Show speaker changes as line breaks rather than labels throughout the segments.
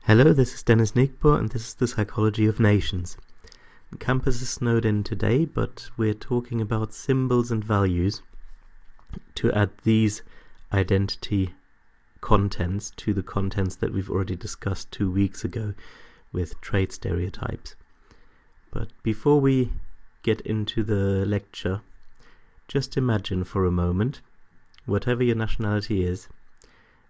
Hello, this is Dennis Nigbor, and this is the Psychology of Nations. The campus is snowed in today, but we're talking about symbols and values to add these identity contents to the contents that we've already discussed 2 weeks ago with trait stereotypes. But before we get into the lecture, just imagine for a moment, whatever your nationality is,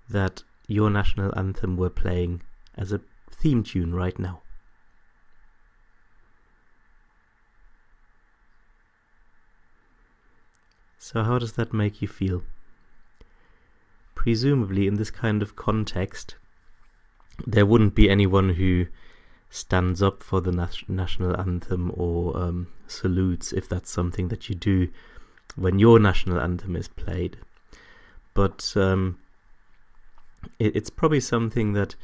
that your national anthem we're playing as a theme tune right now. So how does that make you feel? Presumably in this kind of context, there wouldn't be anyone who stands up for the national anthem or salutes if that's something that you do when your national anthem is played. But it's probably something that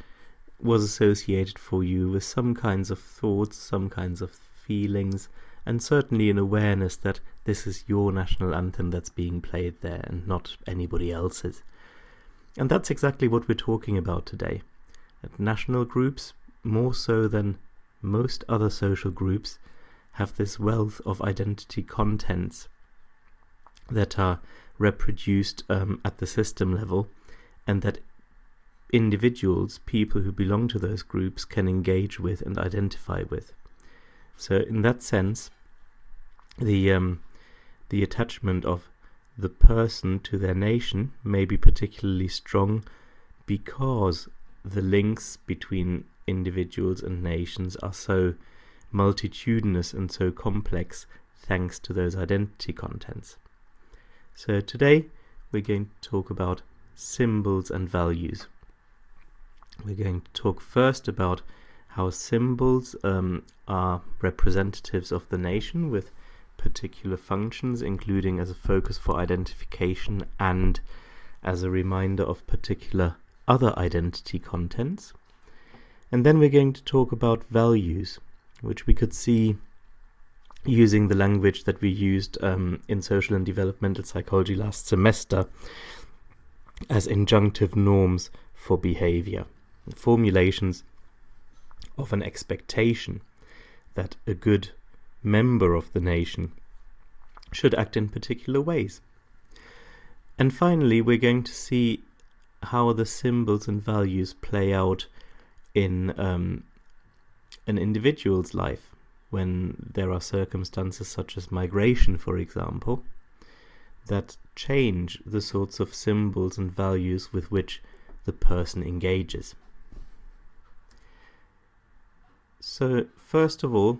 was associated for you with some kinds of thoughts, some kinds of feelings, and certainly an awareness that this is your national anthem that's being played there and not anybody else's. And that's exactly what we're talking about today. That national groups, more so than most other social groups, have this wealth of identity contents that are reproduced at the system level, and that individuals, people who belong to those groups, can engage with and identify with. So in that sense, the attachment of the person to their nation may be particularly strong because the links between individuals and nations are so multitudinous and so complex thanks to those identity contents. So today we're going to talk about symbols and values. We're going to talk first about how symbols are representatives of the nation with particular functions, including as a focus for identification and as a reminder of particular other identity contents. And then we're going to talk about values, which we could see using the language that we used in social and developmental psychology last semester as injunctive norms for behavior. Formulations of an expectation that a good member of the nation should act in particular ways. And finally, we're going to see how the symbols and values play out in an individual's life when there are circumstances such as migration, for example, that change the sorts of symbols and values with which the person engages. So, first of all,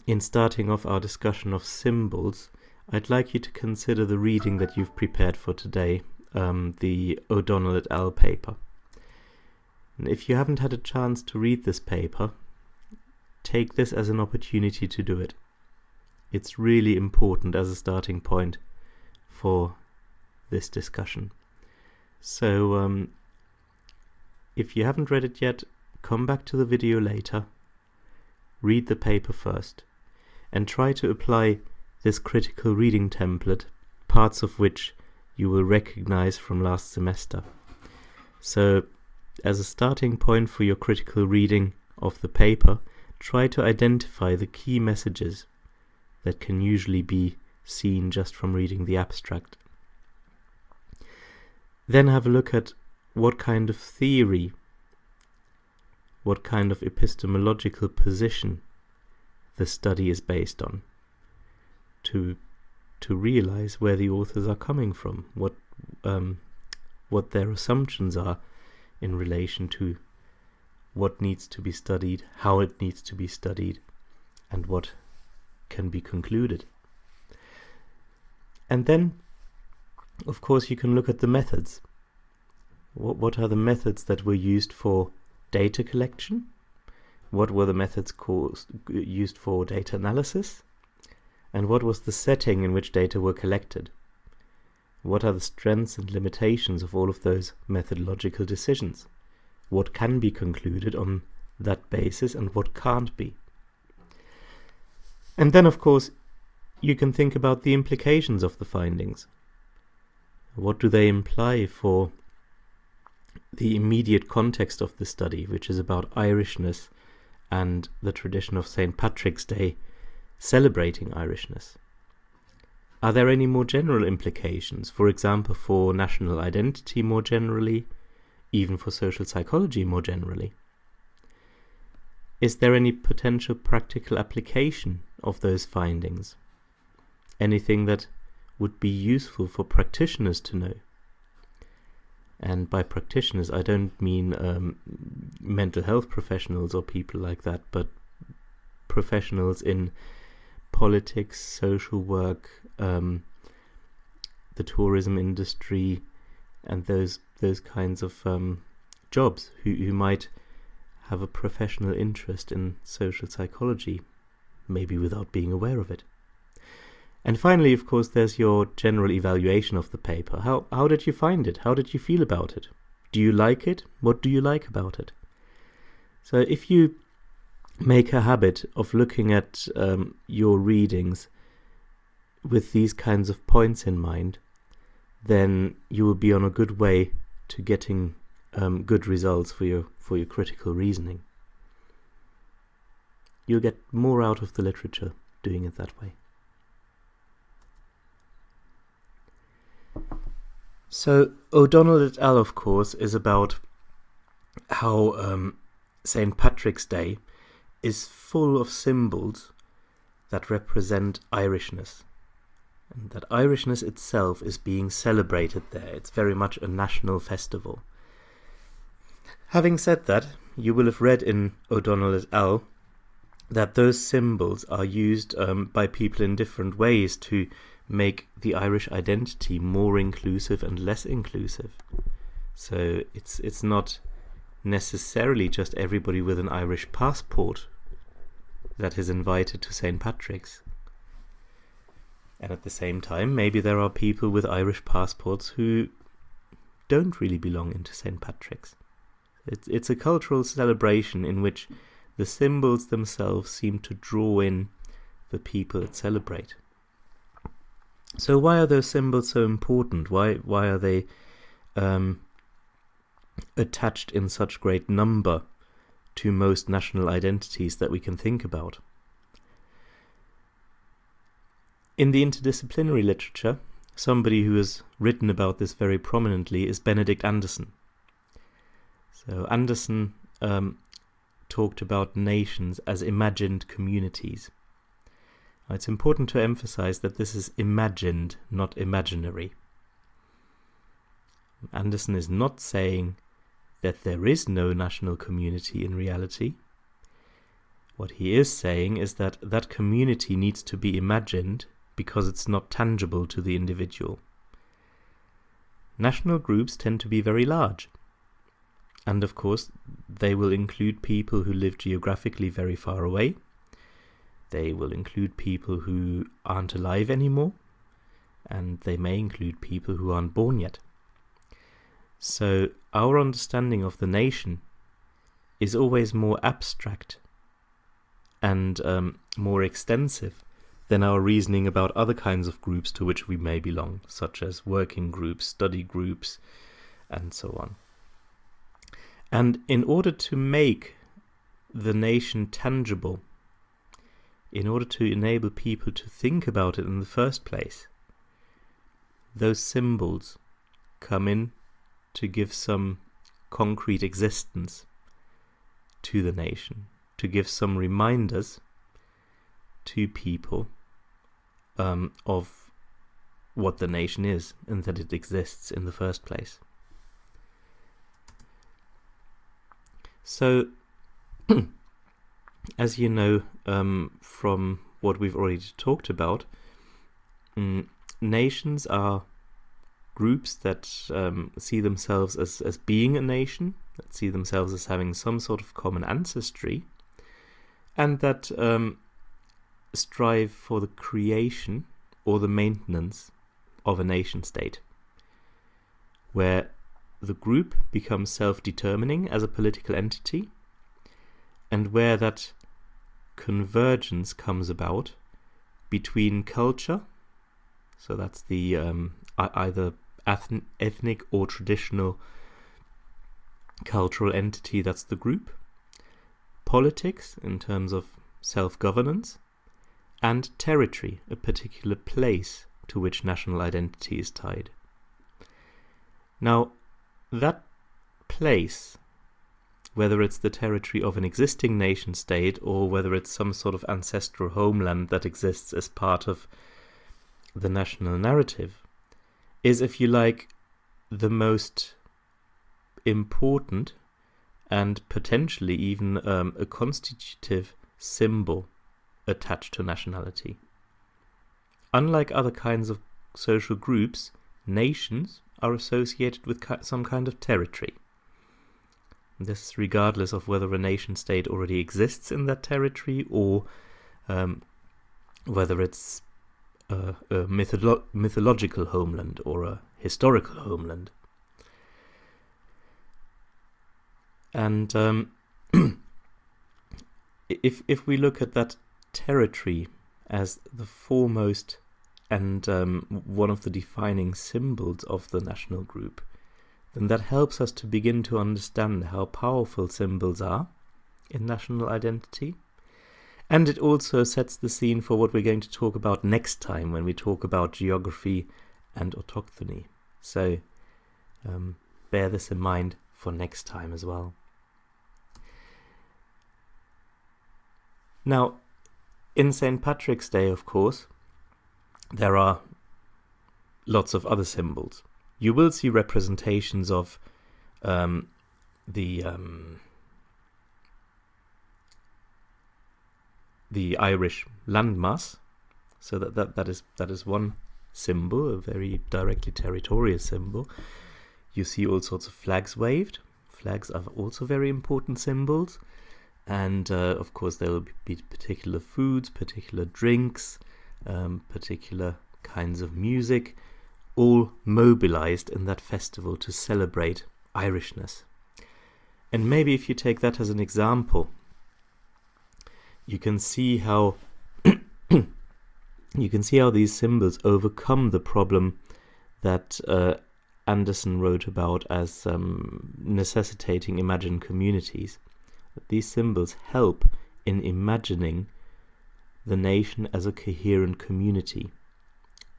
in starting off our discussion of symbols, I'd like you to consider the reading that you've prepared for today, the O'Donnell et al. Paper. And if you haven't had a chance to read this paper, take this as an opportunity to do it. It's really important as a starting point for this discussion. So, if you haven't read it yet, come back to the video later, read the paper first, and try to apply this critical reading template, parts of which you will recognize from last semester. So, as a starting point for your critical reading of the paper, try to identify the key messages that can usually be seen just from reading the abstract. Then have a look at what kind of theory, what kind of epistemological position the study is based on, to realize where the authors are coming from, what their assumptions are in relation to what needs to be studied, how it needs to be studied, and what can be concluded. And then, of course, you can look at the methods. What are the methods that were used for data collection? What were the methods used for data analysis? And what was the setting in which data were collected? What are the strengths and limitations of all of those methodological decisions? What can be concluded on that basis and what can't be? And then, of course, you can think about the implications of the findings. What do they imply for the immediate context of the study, which is about Irishness and the tradition of St. Patrick's Day celebrating Irishness. Are there any more general implications, for example, for national identity more generally, even for social psychology more generally? Is there any potential practical application of those findings? Anything that would be useful for practitioners to know? And by practitioners, I don't mean mental health professionals or people like that, but professionals in politics, social work, the tourism industry, and those kinds of jobs who might have a professional interest in social psychology, maybe without being aware of it. And finally, of course, there's your general evaluation of the paper. How did you find it? How did you feel about it? Do you like it? What do you like about it? So if you make a habit of looking at your readings with these kinds of points in mind, then you will be on a good way to getting good results for your critical reasoning. You'll get more out of the literature doing it that way. So O'Donnell et al., of course, is about how St. Patrick's Day is full of symbols that represent Irishness, and that Irishness itself is being celebrated there. It's very much a national festival. Having said that, you will have read in O'Donnell et al. That those symbols are used by people in different ways to make the Irish identity more inclusive and less inclusive. So it's not necessarily just everybody with an Irish passport that is invited to St. Patrick's. And at the same time, maybe there are people with Irish passports who don't really belong into St. Patrick's. It's a cultural celebration in which the symbols themselves seem to draw in the people that celebrate. So why are those symbols so important? Why are they attached in such great number to most national identities that we can think about? In the interdisciplinary literature, somebody who has written about this very prominently is Benedict Anderson. So Anderson talked about nations as imagined communities. Now, it's important to emphasize that this is imagined, not imaginary. Anderson is not saying that there is no national community in reality. What he is saying is that that community needs to be imagined because it's not tangible to the individual. National groups tend to be very large. And of course, they will include people who live geographically very far away. They will include people who aren't alive anymore. And they may include people who aren't born yet. So our understanding of the nation is always more abstract and more extensive than our reasoning about other kinds of groups to which we may belong, such as working groups, study groups, and so on. And in order to make the nation tangible, in order to enable people to think about it in the first place, those symbols come in to give some concrete existence to the nation, to give some reminders to people of what the nation is and that it exists in the first place. So, as you know from what we've already talked about, nations are groups that see themselves as being a nation, that see themselves as having some sort of common ancestry, and that strive for the creation or the maintenance of a nation state, where the group becomes self-determining as a political entity, and where that convergence comes about between culture, so that's the either ethnic or traditional cultural entity, that's the group, politics in terms of self-governance, and territory, a particular place to which national identity is tied. Now, that place, whether it's the territory of an existing nation state or whether it's some sort of ancestral homeland that exists as part of the national narrative, is, if you like, the most important and potentially even a constitutive symbol attached to nationality. Unlike other kinds of social groups, nations are associated with some kind of territory. This is regardless of whether a nation state already exists in that territory or whether it's a mythological homeland or a historical homeland. And if we look at that territory as the foremost and one of the defining symbols of the national group, then that helps us to begin to understand how powerful symbols are in national identity. And it also sets the scene for what we're going to talk about next time when we talk about geography and autochthony. So bear this in mind for next time as well. Now, in St. Patrick's Day, of course, there are lots of other symbols. You will see representations of the Irish landmass, so that is one symbol, a very directly territorial symbol. You see all sorts of flags waved. Flags are also very important symbols. And of course there will be particular foods, particular drinks, particular kinds of music, all mobilized in that festival to celebrate Irishness. And maybe if you take that as an example, you can see how these symbols overcome the problem that Anderson wrote about as necessitating imagined communities. These symbols help in imagining the nation as a coherent community.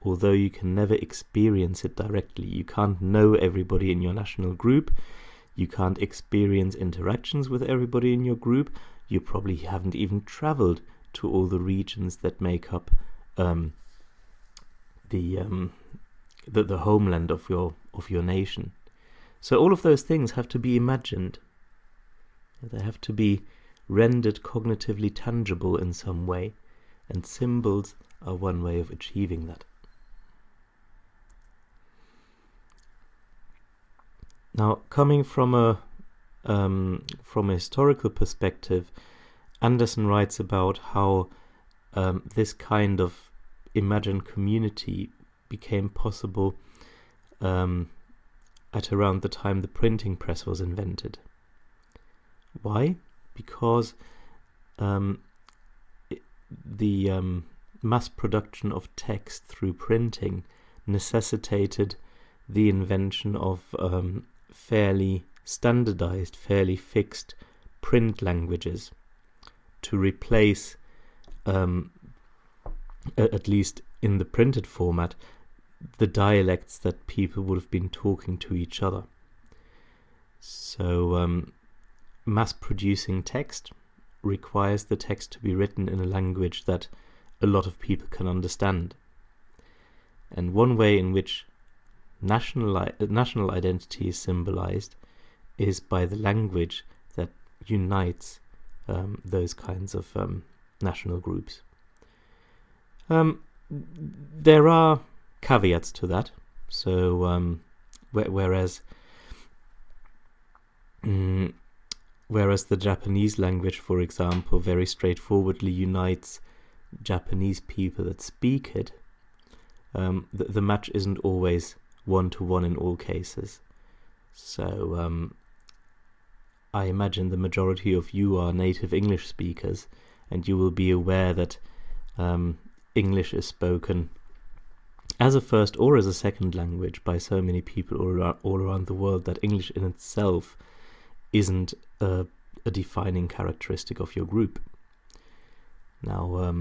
Although you can never experience it directly, you can't know everybody in your national group, you can't experience interactions with everybody in your group, you probably haven't even traveled to all the regions that make up the homeland of your nation. So all of those things have to be imagined. They have to be rendered cognitively tangible in some way, and symbols are one way of achieving that. Now, coming from a historical perspective, Anderson writes about how this kind of imagined community became possible at around the time the printing press was invented. Why? Because the mass production of text through printing necessitated the invention of fairly standardized, fairly fixed print languages to replace, at least in the printed format, the dialects that people would have been talking to each other. So mass-producing text requires the text to be written in a language that a lot of people can understand. And one way in which national identity is symbolized is by the language that unites those kinds of national groups. There are caveats to that. So whereas the Japanese language, for example, very straightforwardly unites Japanese people that speak it, the match isn't always one-to-one in all cases. So I imagine the majority of you are native English speakers, and you will be aware that English is spoken as a first or as a second language by so many people all around the world that English in itself isn't a defining characteristic of your group. Now,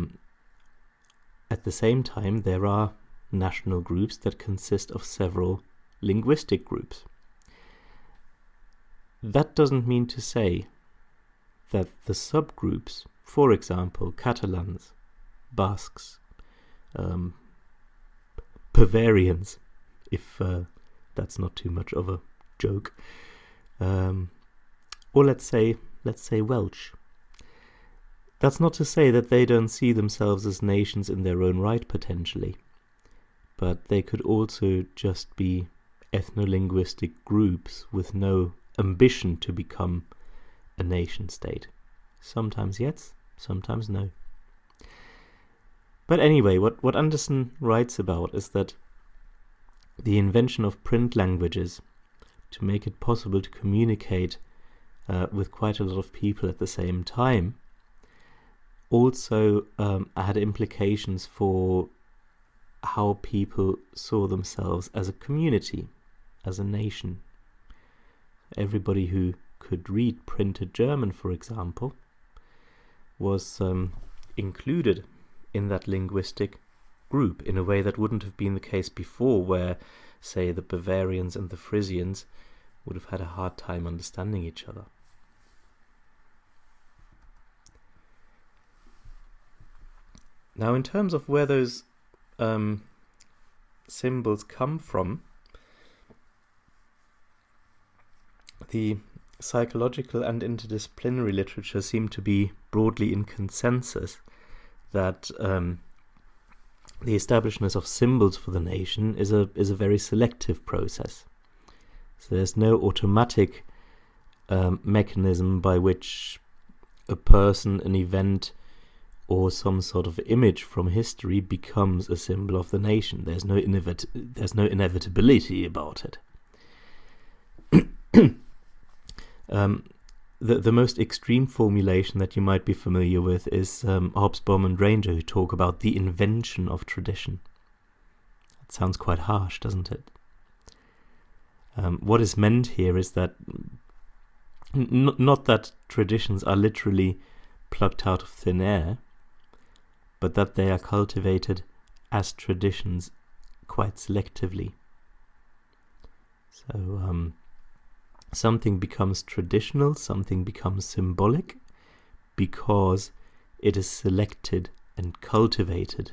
at the same time, there are national groups that consist of several linguistic groups. That doesn't mean to say that the subgroups, for example, Catalans, Basques, Bavarians, if that's not too much of a joke, or let's say Welsh. That's not to say that they don't see themselves as nations in their own right, potentially, but they could also just be ethno-linguistic groups with no ambition to become a nation state. Sometimes yes, sometimes no. But anyway, what Anderson writes about is that the invention of print languages to make it possible to communicate with quite a lot of people at the same time also had implications for how people saw themselves as a community, as a nation. Everybody who could read printed German, for example, was included in that linguistic group in a way that wouldn't have been the case before, where, say, the Bavarians and the Frisians would have had a hard time understanding each other. Now, in terms of where those symbols come from, the psychological and interdisciplinary literature seem to be broadly in consensus that the establishment of symbols for the nation is a very selective process. So there's no automatic mechanism by which a person, an event, or some sort of image from history becomes a symbol of the nation. There's no inevitability about it. The most extreme formulation that you might be familiar with is Hobsbawm and Granger, who talk about the invention of tradition. That sounds quite harsh, doesn't it? What is meant here is that not that traditions are literally plucked out of thin air, but that they are cultivated as traditions quite selectively. So something becomes traditional, something becomes symbolic, because it is selected and cultivated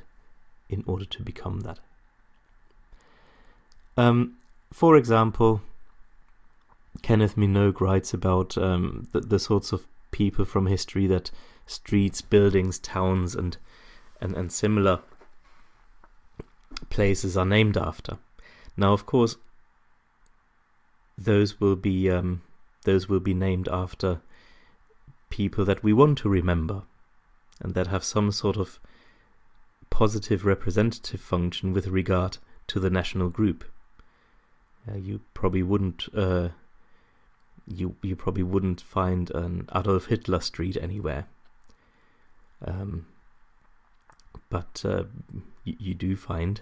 in order to become that. For example, Kenneth Minogue writes about the sorts of people from history that streets, buildings, towns, and similar places are named after. Now, of course, those will be named after people that we want to remember and that have some sort of positive representative function with regard to the national group. You probably wouldn't you probably wouldn't find an Adolf Hitler street anywhere, but you do find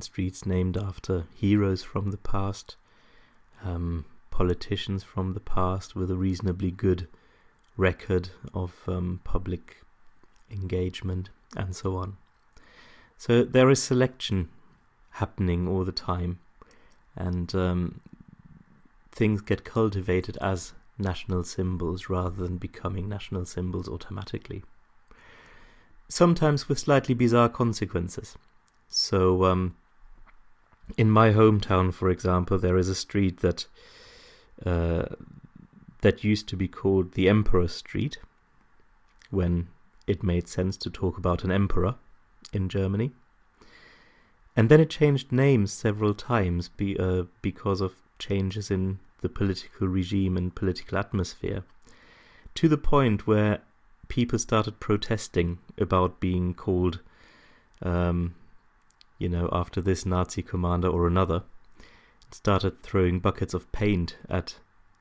streets named after heroes from the past, politicians from the past with a reasonably good record of public engagement, and so on. So there is selection happening all the time, and things get cultivated as national symbols rather than becoming national symbols automatically. Sometimes with slightly bizarre consequences. So in my hometown, for example, there is a street that used to be called the Emperor Street, when it made sense to talk about an emperor in Germany. And then it changed names several times because of changes in the political regime and political atmosphere, to the point where people started protesting about being called, after this Nazi commander or another, started throwing buckets of paint at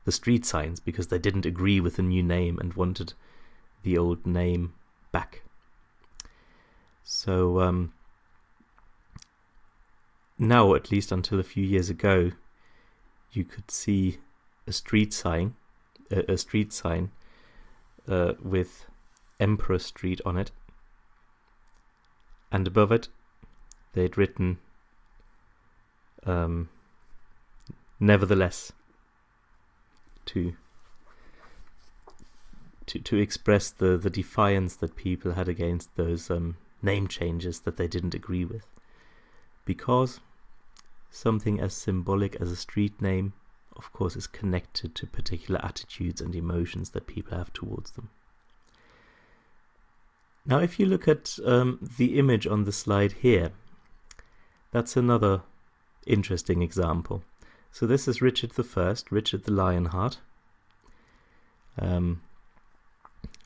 the street signs because they didn't agree with the new name and wanted the old name back. So now, at least until a few years ago, you could see a street sign, with Emperor Street on it, and above it they'd written nevertheless, to express the defiance that people had against those name changes that they didn't agree with, because something as symbolic as a street name, of course, is connected to particular attitudes and emotions that people have towards them. Now, if you look at the image on the slide here, that's another interesting example. So this is Richard I, Richard the Lionheart.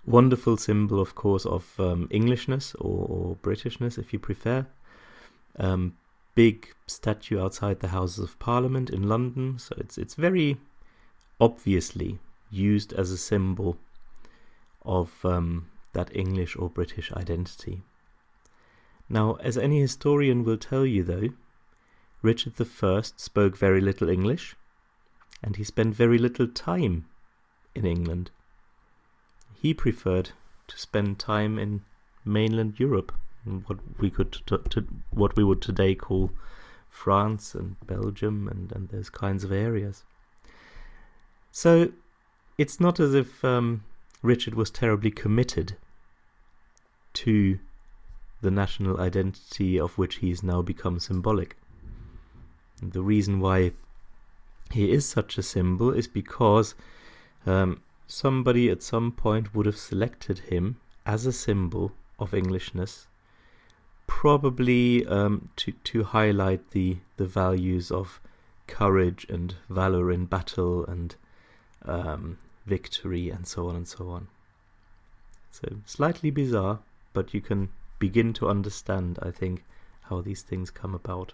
Wonderful symbol, of course, of Englishness or Britishness, if you prefer. Big statue outside the Houses of Parliament in London, so it's very obviously used as a symbol of that English or British identity. Now, as any historian will tell you, though, Richard I spoke very little English, and he spent very little time in England. He preferred to spend time in mainland Europe, what we would today call France and Belgium and those kinds of areas. So it's not as if Richard was terribly committed to the national identity of which he's now become symbolic. And the reason why he is such a symbol is because somebody at some point would have selected him as a symbol of Englishness, probably to highlight the values of courage and valor in battle and victory and so on and so on. So slightly bizarre, but you can begin to understand, I think, how these things come about.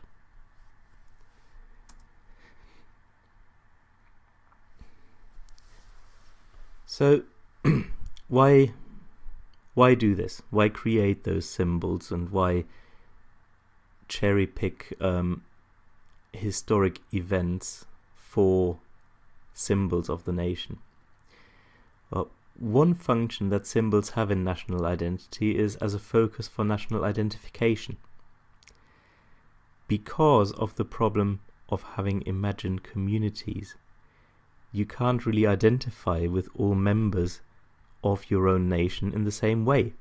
So why do this? Why create those symbols, and why cherry pick historic events for symbols of the nation? Well, one function that symbols have in national identity is as a focus for national identification. Because of the problem of having imagined communities, you can't really identify with all members of your own nation in the same way.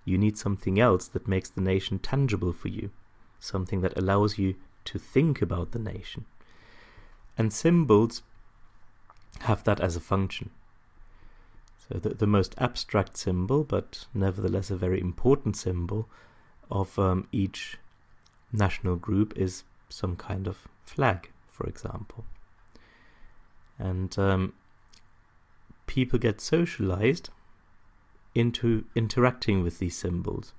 You need something else that makes the nation tangible for you, something that allows you to think about the nation. And symbols have that as a function. So the most abstract symbol, but nevertheless a very important symbol of each national group is some kind of flag, for example. And people get socialized into interacting with these symbols,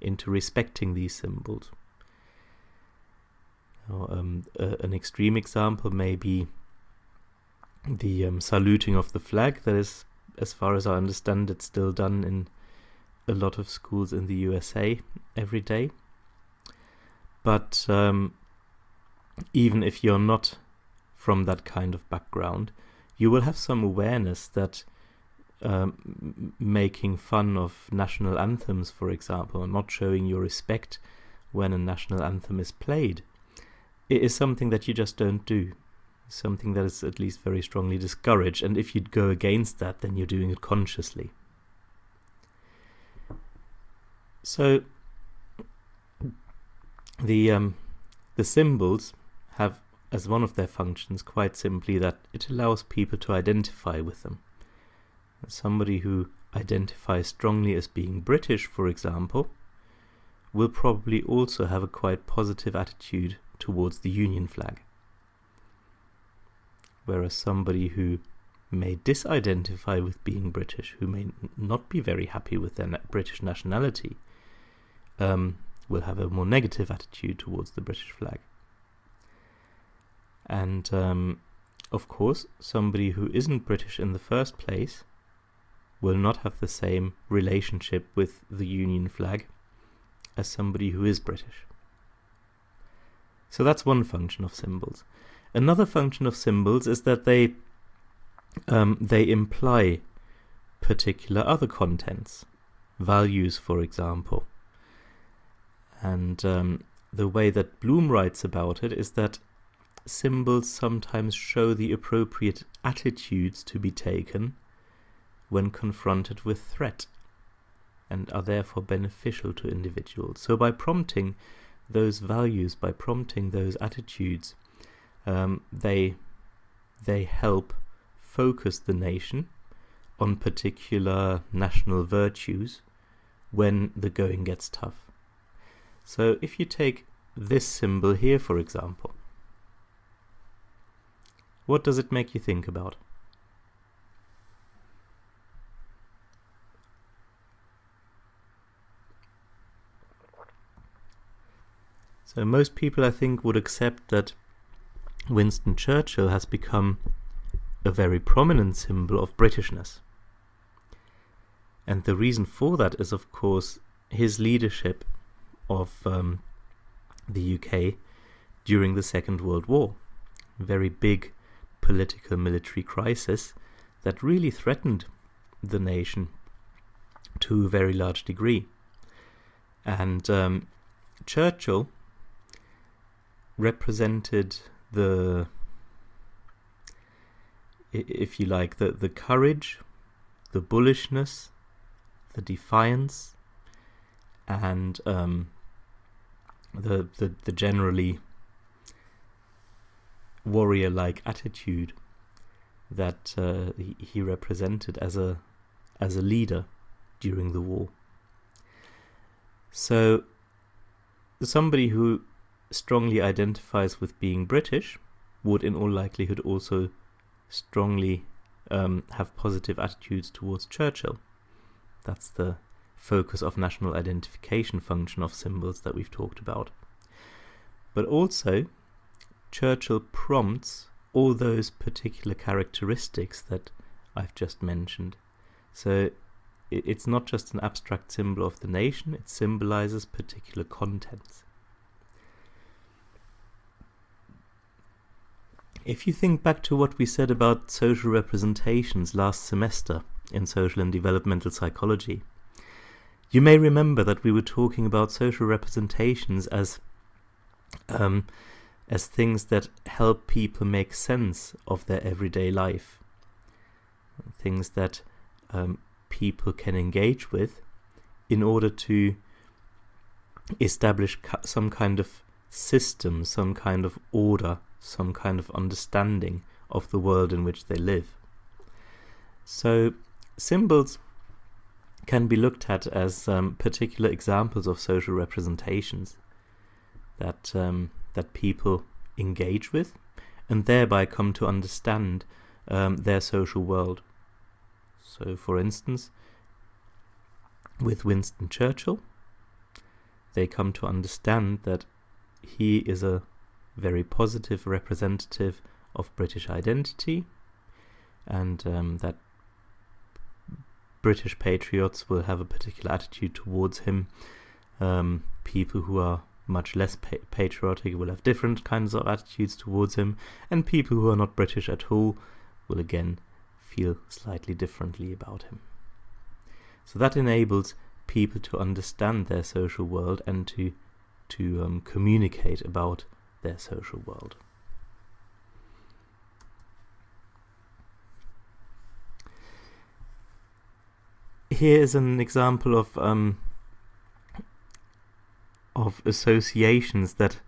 into respecting these symbols. Now, an extreme example may be the saluting of the flag. That is, as far as I understand, it's still done in a lot of schools in the USA every day. But even if you're not from that kind of background, you will have some awareness that making fun of national anthems, for example, and not showing your respect when a national anthem is played, it is something that you just don't do. Something that is at least very strongly discouraged, and if you'd go against that, then you're doing it consciously. So the symbols have as one of their functions quite simply that it allows people to identify with them. Somebody who identifies strongly as being British, for example, will probably also have a quite positive attitude towards the Union flag. Whereas somebody who may disidentify with being British, who may not be very happy with their British nationality, will have a more negative attitude towards the British flag. And of course, somebody who isn't British in the first place will not have the same relationship with the Union flag as somebody who is British. So that's one function of symbols. Another function of symbols is that they imply particular other contents, values, for example. And the way that Bloom writes about it is that symbols sometimes show the appropriate attitudes to be taken when confronted with threat, and are therefore beneficial to individuals. So by prompting those values, by prompting those attitudes, they help focus the nation on particular national virtues when the going gets tough. So if you take this symbol here, for example, what does it make you think about? So most people, I think, would accept that Winston Churchill has become a very prominent symbol of Britishness. And the reason for that is, of course, his leadership of the UK during the Second World War. A very big political military crisis that really threatened the nation to a very large degree. And Churchill represented the, if you like, the courage, the bullishness, the defiance, and the generally warrior-like attitude that he represented as a leader during the war. So somebody who strongly identifies with being British would in all likelihood also strongly have positive attitudes towards Churchill. That's the focus of national identification function of symbols that we've talked about. But also, Churchill prompts all those particular characteristics that I've just mentioned. So it's not just an abstract symbol of the nation, it symbolizes particular contents. If you think back to what we said about social representations last semester in social and developmental psychology, you may remember that we were talking about social representations as things that help people make sense of their everyday life, things that people can engage with in order to establish some kind of system, some kind of order, some kind of understanding of the world in which they live. So symbols can be looked at as particular examples of social representations that people engage with and thereby come to understand their social world. So, for instance, with Winston Churchill, they come to understand that he is a very positive representative of British identity, and that British patriots will have a particular attitude towards him. People who are much less patriotic will have different kinds of attitudes towards him, and people who are not British at all will again feel slightly differently about him. So that enables people to understand their social world and to communicate about their social world. Here is an example of associations that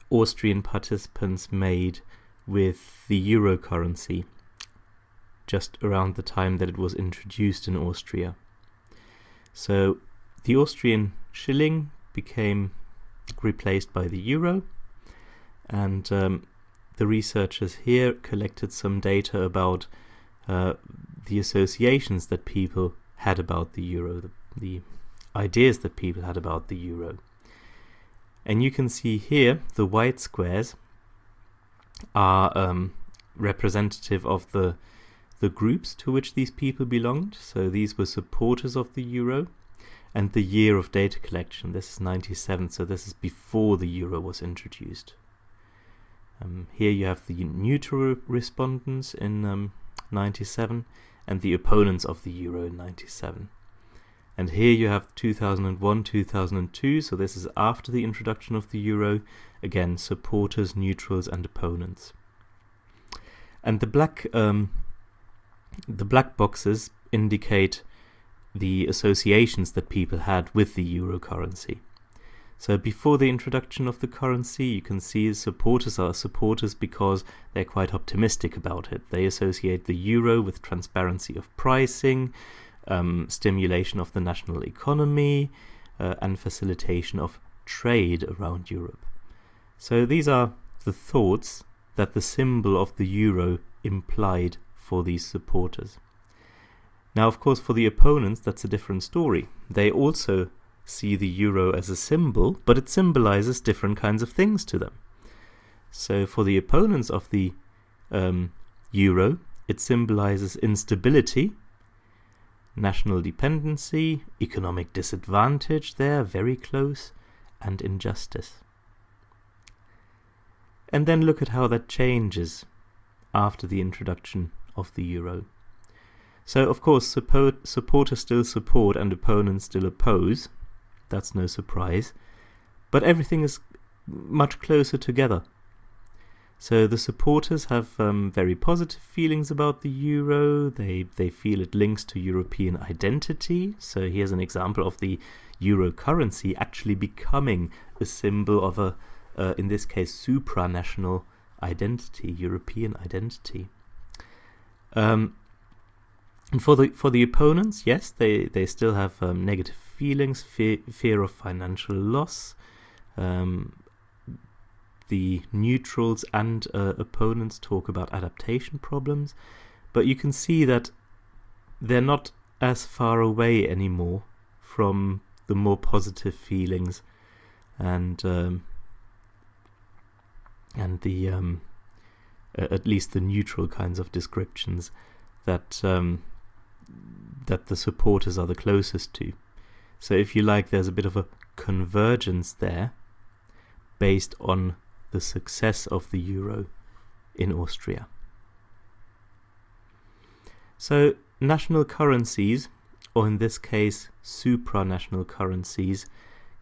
Austrian participants made with the euro currency just around the time that it was introduced in Austria. So the Austrian shilling became replaced by the euro, and the researchers here collected some data about the associations that people had about the euro, the ideas that people had about the euro. And you can see here the white squares are representative of the groups to which these people belonged. So these were supporters of the euro, and the year of data collection. This is 97, so this is before the euro was introduced. Here you have the neutral respondents in 97 and the opponents of the euro in 97. And here you have 2001, 2002, so this is after the introduction of the euro. Again, supporters, neutrals and opponents. And the black boxes indicate the associations that people had with the euro currency. So before the introduction of the currency, you can see supporters are supporters because they're quite optimistic about it. They associate the euro with transparency of pricing, stimulation of the national economy, and facilitation of trade around Europe. So these are the thoughts that the symbol of the euro implied for these supporters. Now, of course, for the opponents, that's a different story. They also see the euro as a symbol, but it symbolizes different kinds of things to them. So for the opponents of the euro, it symbolizes instability, national dependency, economic disadvantage there, very close, and injustice. And then look at how that changes after the introduction of the euro. So, of course, supporters still support and opponents still oppose. That's no surprise. But everything is much closer together. So the supporters have very positive feelings about the euro. They feel it links to European identity. So here's an example of the euro currency actually becoming a symbol of a, in this case, supranational identity, European identity. And for the opponents, yes, they still have negative feelings, fear of financial loss. The neutrals and opponents talk about adaptation problems, but you can see that they're not as far away anymore from the more positive feelings and the at least the neutral kinds of descriptions that that the supporters are the closest to. So if you like, there's a bit of a convergence there based on the success of the euro in Austria. So national currencies, or in this case supranational currencies,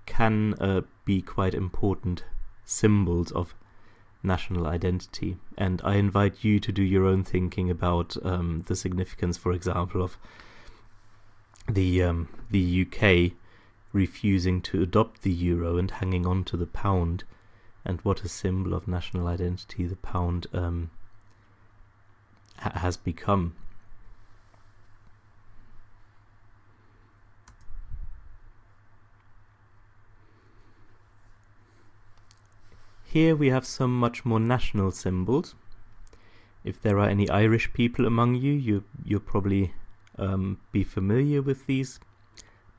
can be quite important symbols of national identity, and I invite you to do your own thinking about the significance, for example, of the UK refusing to adopt the euro and hanging on to the pound, and what a symbol of national identity the pound has become. Here we have some much more national symbols. If there are any Irish people among you, you'll probably be familiar with these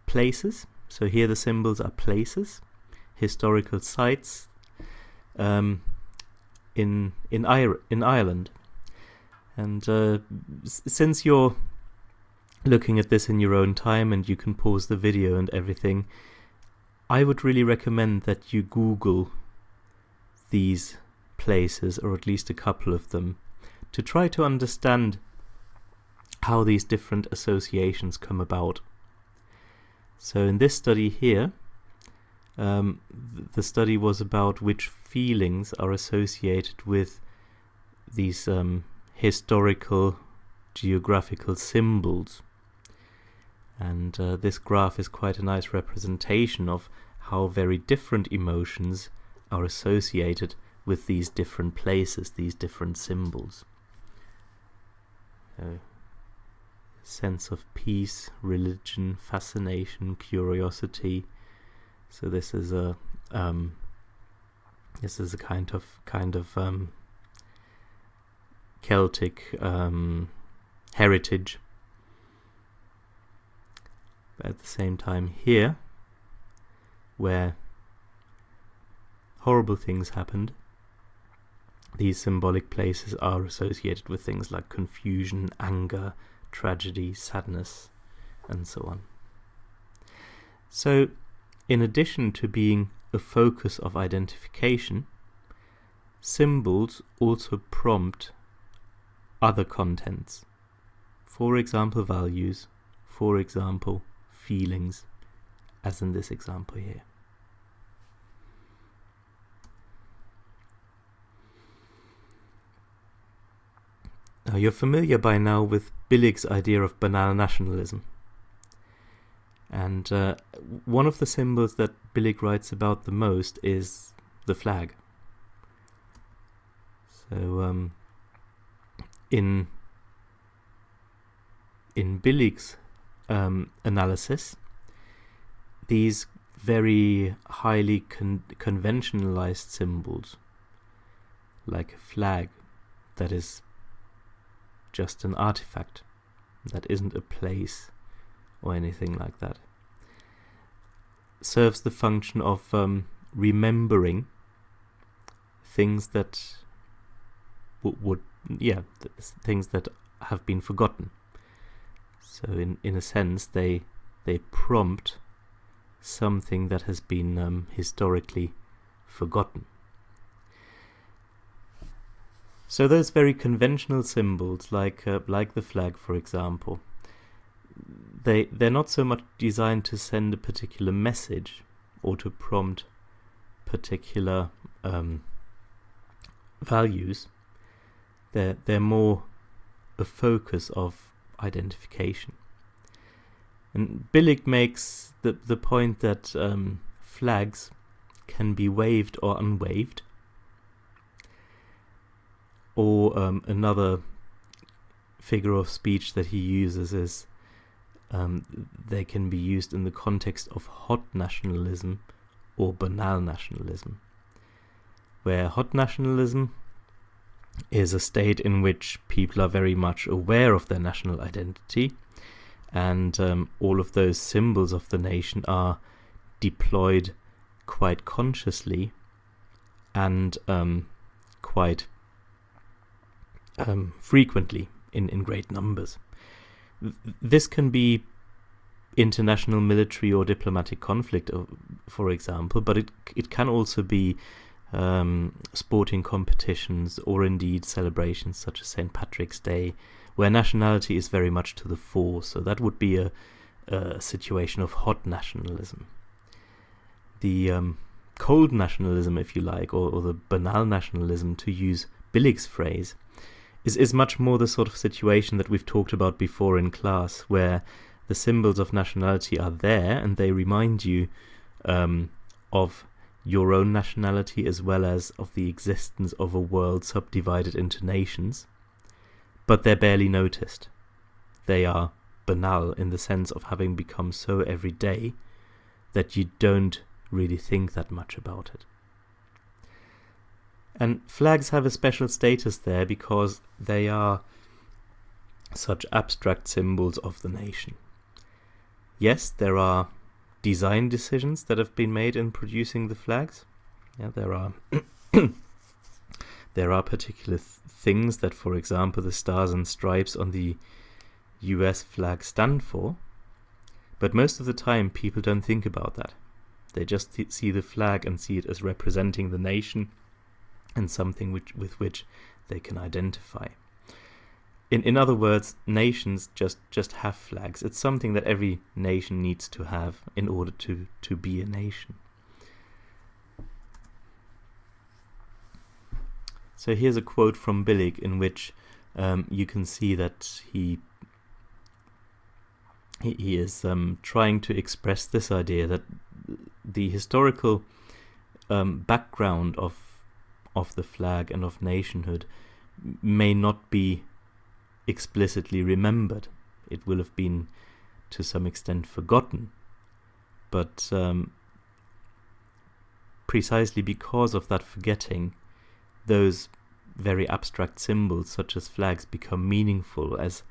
places. So here the symbols are places, historical sites in Ireland. And since you're looking at this in your own time and you can pause the video and everything, I would really recommend that you Google these places, or at least a couple of them, to try to understand how these different associations come about. So in this study here, the study was about which feelings are associated with these historical geographical symbols. And this graph is quite a nice representation of how very different emotions are associated with these different places, these different symbols. Sense of peace, religion, fascination, curiosity. So this is a kind of Celtic heritage. But at the same time here, where horrible things happened, these symbolic places are associated with things like confusion, anger, tragedy, sadness, and so on. So, in addition to being a focus of identification, symbols also prompt other contents. For example, values, for example, feelings, as in this example here. Now, you're familiar by now with Billig's idea of banal nationalism. And one of the symbols that Billig writes about the most is the flag. So in Billig's analysis, these very highly conventionalized symbols, like a flag that is just an artifact, that isn't a place or anything like that, serves the function of remembering things that things that have been forgotten. So in a sense, they prompt something that has been historically forgotten. So those very conventional symbols, like the flag, for example, they're not so much designed to send a particular message or to prompt particular values. They're more a focus of identification. And Billig makes the point that flags can be waved or unwaved. Or another figure of speech that he uses is they can be used in the context of hot nationalism or banal nationalism, where hot nationalism is a state in which people are very much aware of their national identity, and all of those symbols of the nation are deployed quite consciously and quite frequently in great numbers. This can be international military or diplomatic conflict, for example, but it can also be sporting competitions or indeed celebrations such as St. Patrick's Day, where nationality is very much to the fore. So that would be a situation of hot nationalism. The cold nationalism, if you like, or the banal nationalism, to use Billig's phrase, is much more the sort of situation that we've talked about before in class, where the symbols of nationality are there and they remind you of your own nationality as well as of the existence of a world subdivided into nations, but they're barely noticed. They are banal in the sense of having become so everyday that you don't really think that much about it. And flags have a special status there because they are such abstract symbols of the nation. Yes, there are design decisions that have been made in producing the flags. Yeah, there are there are particular things that, for example, the stars and stripes on the US flag stand for, but most of the time people don't think about that. They just see the flag and see it as representing the nation and something with which they can identify. In other words, nations just have flags. It's something that every nation needs to have in order to be a nation. So here's a quote from Billig in which you can see that he is trying to express this idea that the historical background of the flag and of nationhood may not be explicitly remembered. It will have been to some extent forgotten, but precisely because of that forgetting, those very abstract symbols such as flags become meaningful as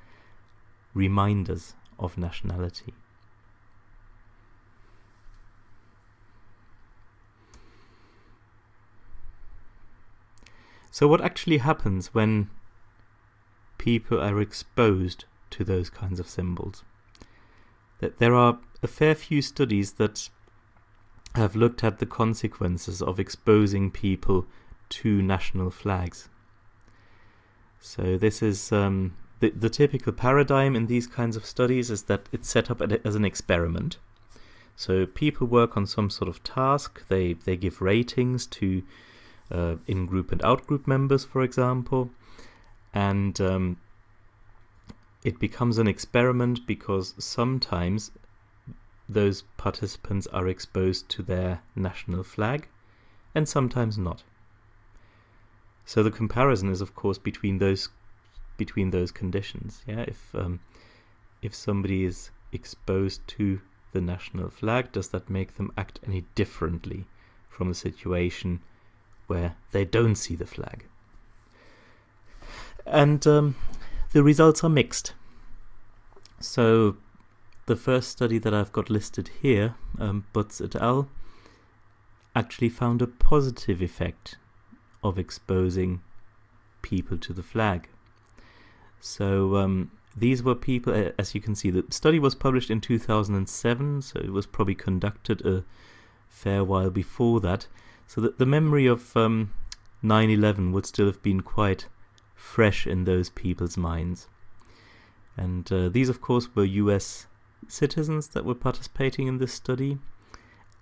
reminders of nationality. So what actually happens when people are exposed to those kinds of symbols? that there are a fair few studies that have looked at the consequences of exposing people to national flags. So this is the typical paradigm in these kinds of studies is that it's set up as an experiment. So people work on some sort of task, they give ratings to in-group and out-group members, for example, and it becomes an experiment because sometimes those participants are exposed to their national flag and sometimes not. So the comparison is, of course, between those conditions. Yeah, if somebody is exposed to the national flag, does that make them act any differently from a situation where they don't see the flag? And the results are mixed. So the first study that I've got listed here, Butz et al., actually found a positive effect of exposing people to the flag. So these were people, as you can see, the study was published in 2007, so it was probably conducted a fair while before that. So that the memory of 9/11 would still have been quite fresh in those people's minds. And these, of course, were US citizens that were participating in this study.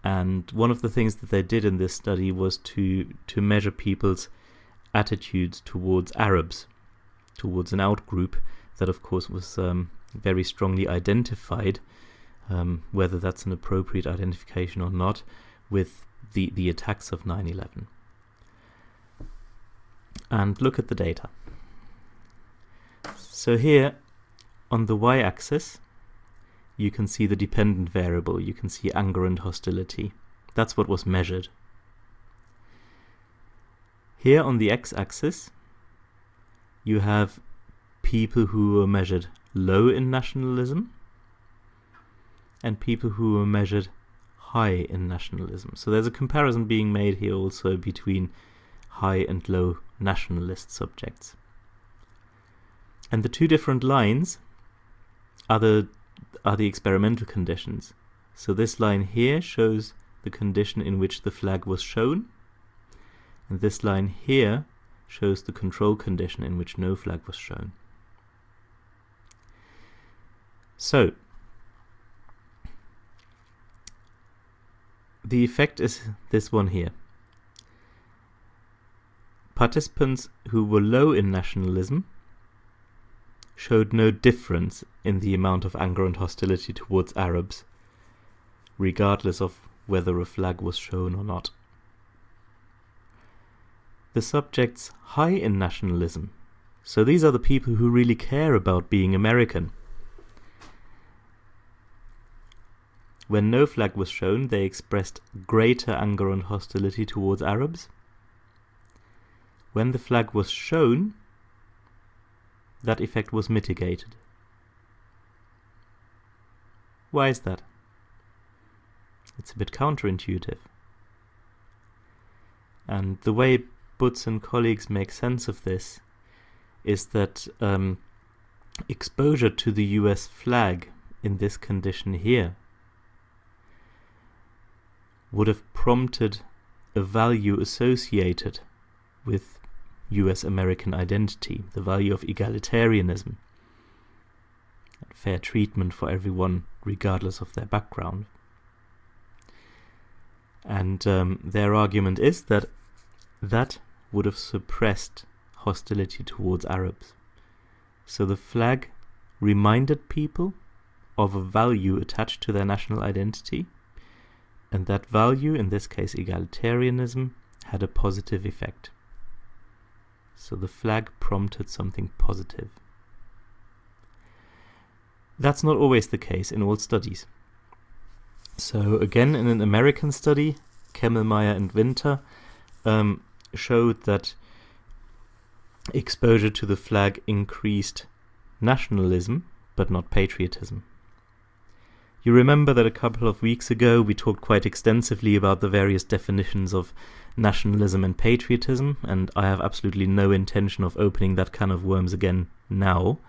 And one of the things that they did in this study was to measure people's attitudes towards Arabs, towards an out-group that, of course, was very strongly identified, whether that's an appropriate identification or not, with the attacks of 9/11. And look at the data. So here, on the y-axis, you can see the dependent variable. You can see anger and hostility. That's what was measured. Here on the x-axis, you have people who were measured low in nationalism and people who were measured high in nationalism. So there's a comparison being made here also between high and low nationalist subjects. And the two different lines are the experimental conditions. So this line here shows the condition in which the flag was shown, and this line here shows the control condition in which no flag was shown. So the effect is this one here. Participants who were low in nationalism showed no difference in the amount of anger and hostility towards Arabs, regardless of whether a flag was shown or not. The subjects high in nationalism, so these are the people who really care about being American. When no flag was shown, they expressed greater anger and hostility towards Arabs. When the flag was shown, that effect was mitigated. Why is that? It's a bit counterintuitive. And the way Butz and colleagues make sense of this is that exposure to the US flag in this condition here would have prompted a value associated with US American identity, the value of egalitarianism, fair treatment for everyone regardless of their background. And their argument is that that would have suppressed hostility towards Arabs. So the flag reminded people of a value attached to their national identity, and that value, in this case egalitarianism, had a positive effect. So the flag prompted something positive. That's not always the case in all studies. So again, in an American study, Kemmelmeyer and Winter showed that exposure to the flag increased nationalism, but not patriotism. You remember that a couple of weeks ago we talked quite extensively about the various definitions of nationalism and patriotism, and I have absolutely no intention of opening that can of worms again now.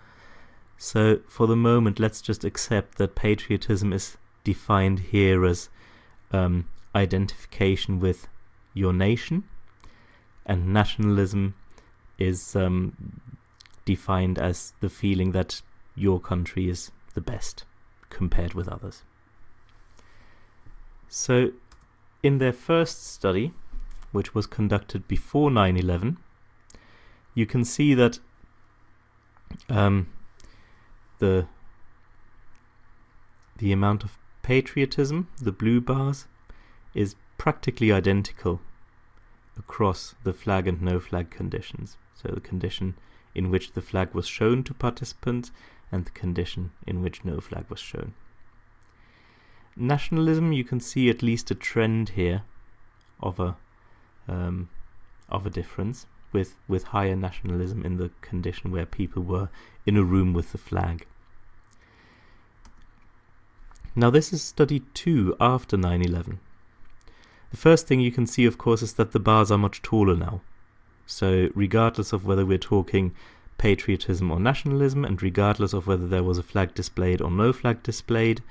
So for the moment, let's just accept that patriotism is defined here as identification with your nation, and nationalism is defined as the feeling that your country is the best compared with others. So in their first study, which was conducted before 9/11, you can see that the amount of patriotism, the blue bars, is practically identical across the flag and no flag conditions. So the condition in which the flag was shown to participants and the condition in which no flag was shown. Nationalism, you can see at least a trend here of a difference with higher nationalism in the condition where people were in a room with the flag. Now this is study 2 after 9/11. The first thing you can see, of course, is that the bars are much taller now. So regardless of whether we're talking patriotism or nationalism, and regardless of whether there was a flag displayed or no flag displayed,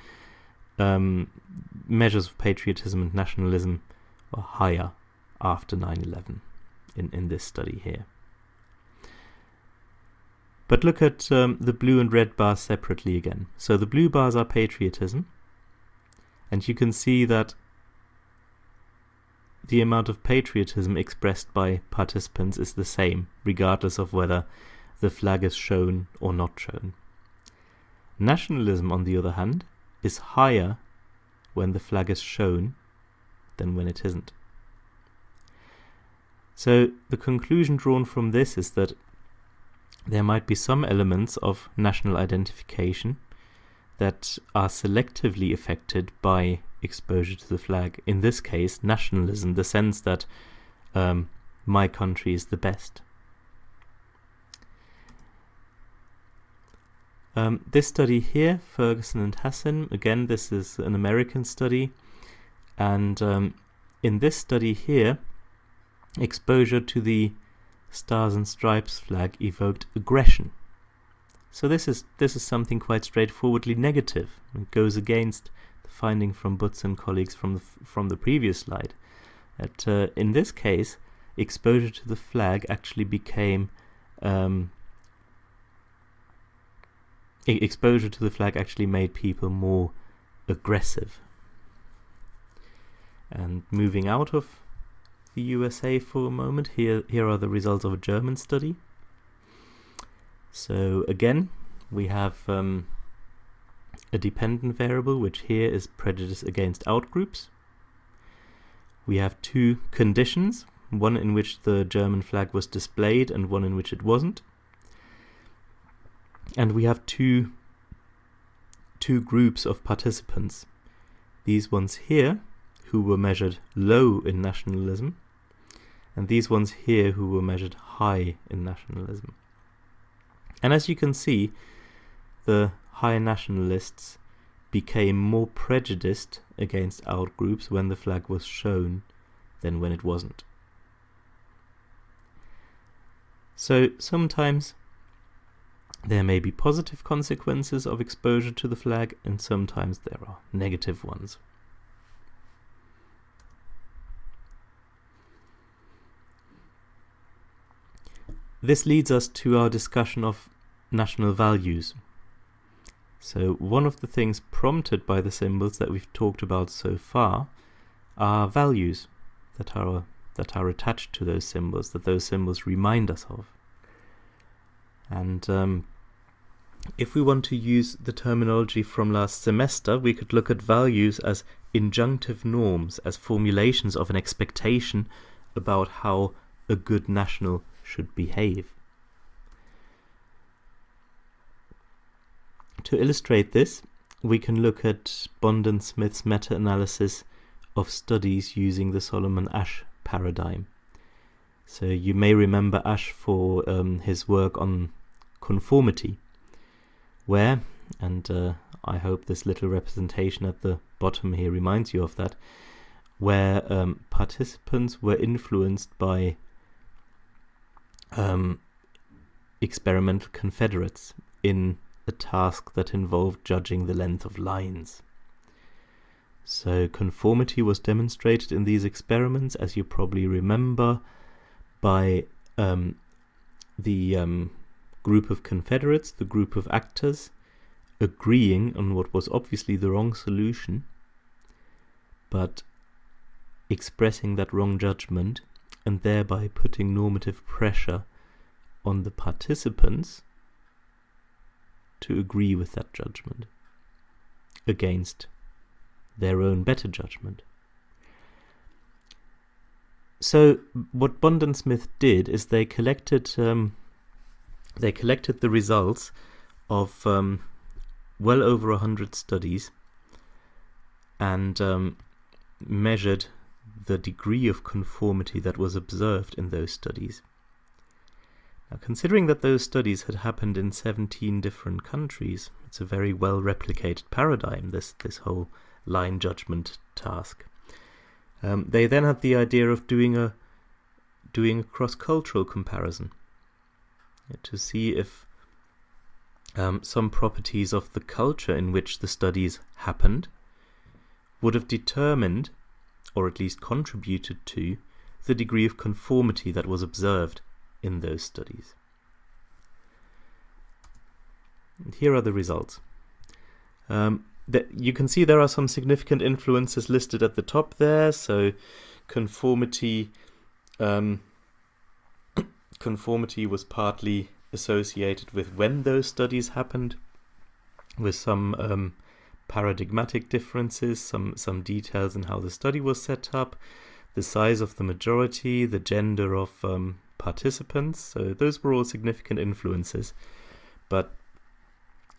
measures of patriotism and nationalism were higher after 9/11 in this study here. But look at the blue and red bars separately again. So the blue bars are patriotism, and you can see that the amount of patriotism expressed by participants is the same, regardless of whether the flag is shown or not shown. Nationalism, on the other hand, is higher when the flag is shown than when it isn't. So the conclusion drawn from this is that there might be some elements of national identification that are selectively affected by exposure to the flag. In this case, nationalism, the sense that my country is the best. This study here, Ferguson and Hassan, again, this is an American study, and in this study here, exposure to the Stars and Stripes flag evoked aggression. So this is something quite straightforwardly negative. It goes against the finding from Butz and colleagues from the previous slide. That in this case, exposure to the flag actually became exposure to the flag actually made people more aggressive. And moving out of the USA for a moment, here are the results of a German study. So again, we have a dependent variable, which here is prejudice against outgroups. We have two conditions, one in which the German flag was displayed and one in which it wasn't. And we have two groups of participants. These ones here, who were measured low in nationalism, and these ones here who were measured high in nationalism. And as you can see, the high nationalists became more prejudiced against outgroups when the flag was shown than when it wasn't. So sometimes there may be positive consequences of exposure to the flag, and sometimes there are negative ones. This leads us to our discussion of national values. So one of the things prompted by the symbols that we've talked about so far are values that are attached to those symbols, that those symbols remind us of. And if we want to use the terminology from last semester, we could look at values as injunctive norms, as formulations of an expectation about how a good national should behave. To illustrate this, we can look at Bond and Smith's meta-analysis of studies using the Solomon Asch paradigm. So you may remember Asch for his work on conformity, where, and I hope this little representation at the bottom here reminds you of that, where participants were influenced by experimental confederates in a task that involved judging the length of lines. So conformity was demonstrated in these experiments, as you probably remember, by the group of Confederates, the group of actors, agreeing on what was obviously the wrong solution, but expressing that wrong judgment and thereby putting normative pressure on the participants to agree with that judgment against their own better judgment. So what Bond and Smith did is they collected the results of well over 100 studies and measured the degree of conformity that was observed in those studies. Now, considering that those studies had happened in 17 different countries, it's a very well replicated paradigm, this whole line judgment task. They then had the idea of doing a cross-cultural comparison to see if some properties of the culture in which the studies happened would have determined, or at least contributed to, the degree of conformity that was observed in those studies. And here are the results. You can see there are some significant influences listed at the top there. So conformity was partly associated with when those studies happened, with some paradigmatic differences, some details in how the study was set up, the size of the majority, the gender of participants. So those were all significant influences. But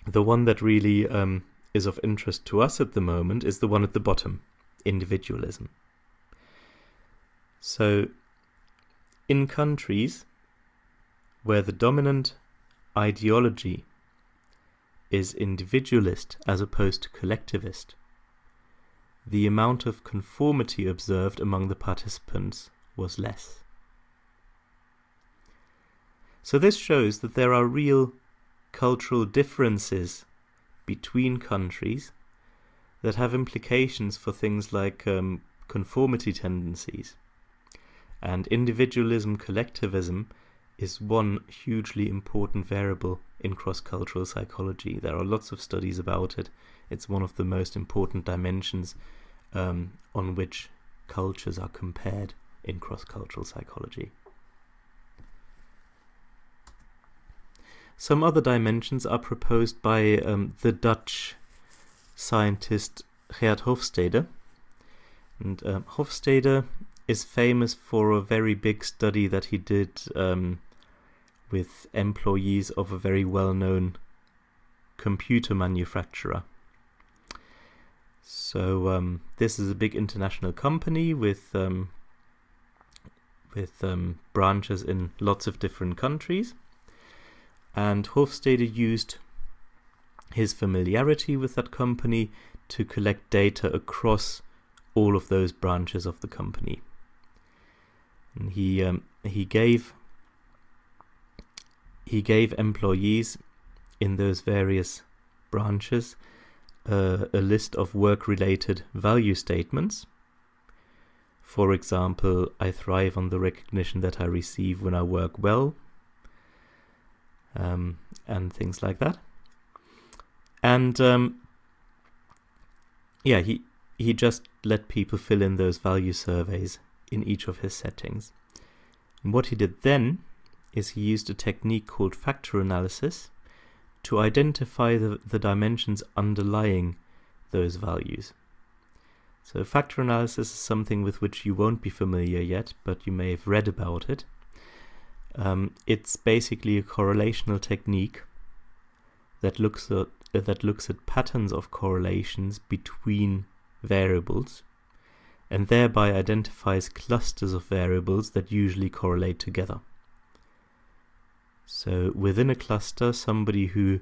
the one that really is of interest to us at the moment is the one at the bottom, individualism. So in countries where the dominant ideology is individualist as opposed to collectivist, the amount of conformity observed among the participants was less. So this shows that there are real cultural differences between countries that have implications for things like conformity tendencies. And individualism, collectivism is one hugely important variable in cross-cultural psychology. There are lots of studies about it. It's one of the most important dimensions on which cultures are compared in cross-cultural psychology. Some other dimensions are proposed by the Dutch scientist Geert Hofstede. And Hofstede is famous for a very big study that he did with employees of a very well-known computer manufacturer. So this is a big international company with branches in lots of different countries. And Hofstede used his familiarity with that company to collect data across all of those branches of the company. And he gave employees in those various branches a list of work-related value statements. For example, I thrive on the recognition that I receive when I work well, and things like that. And he just let people fill in those value surveys in each of his settings. And what he did then is he used a technique called factor analysis to identify the dimensions underlying those values. So factor analysis is something with which you won't be familiar yet, but you may have read about it. It's basically a correlational technique that looks at patterns of correlations between variables and thereby identifies clusters of variables that usually correlate together. So within a cluster, somebody who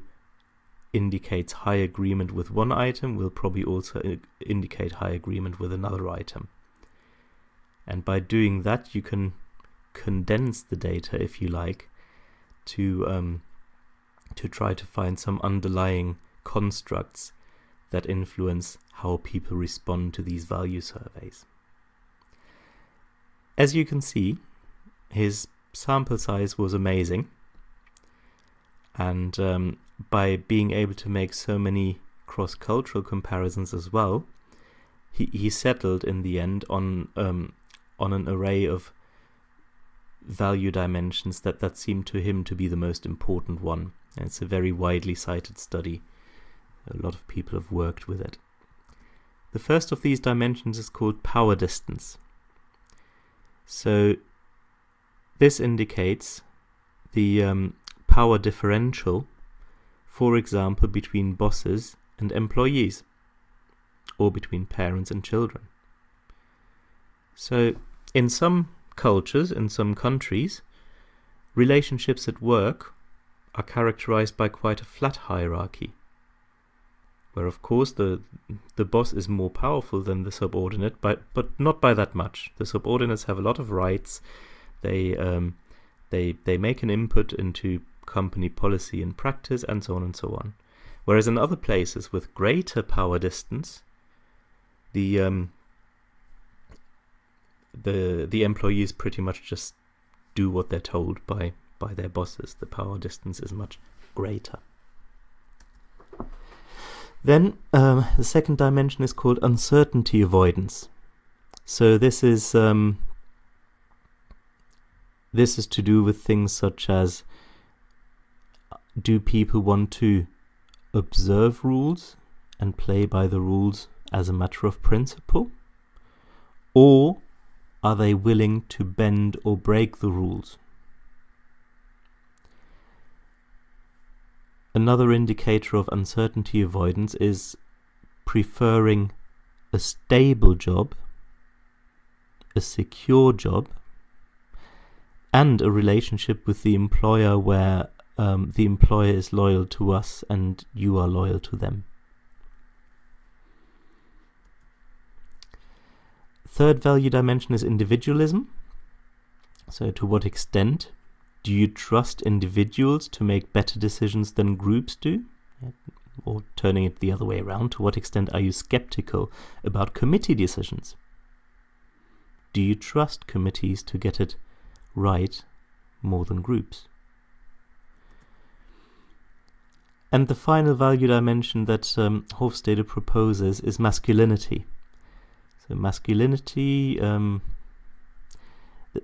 indicates high agreement with one item will probably also indicate high agreement with another item. And by doing that, you can condense the data, if you like, to to try to find some underlying constructs that influence how people respond to these value surveys. As you can see, his sample size was amazing, and by being able to make so many cross-cultural comparisons as well, he settled in the end on an array of value dimensions that seemed to him to be the most important one. And it's a very widely cited study. A lot of people have worked with it. The first of these dimensions is called power distance. So this indicates the power differential, for example, between bosses and employees, or between parents and children. So in some cultures, in some countries, relationships at work are characterized by quite a flat hierarchy, where of course the boss is more powerful than the subordinate, but not by that much. The subordinates have a lot of rights. They make an input into company policy and practice, and so on and so on. Whereas in other places with greater power distance, the employees pretty much just do what they're told by their bosses. The power distance is much greater. Then the second dimension is called uncertainty avoidance. So this is to do with things such as, do people want to observe rules and play by the rules as a matter of principle? Or are they willing to bend or break the rules? Another indicator of uncertainty avoidance is preferring a stable job, a secure job, and a relationship with the employer where the employer is loyal to us and you are loyal to them. Third value dimension is individualism. So to what extent do you trust individuals to make better decisions than groups do? Or turning it the other way around, to what extent are you skeptical about committee decisions? Do you trust committees to get it right more than groups? And the final value dimension that Hofstede proposes is masculinity. So masculinity,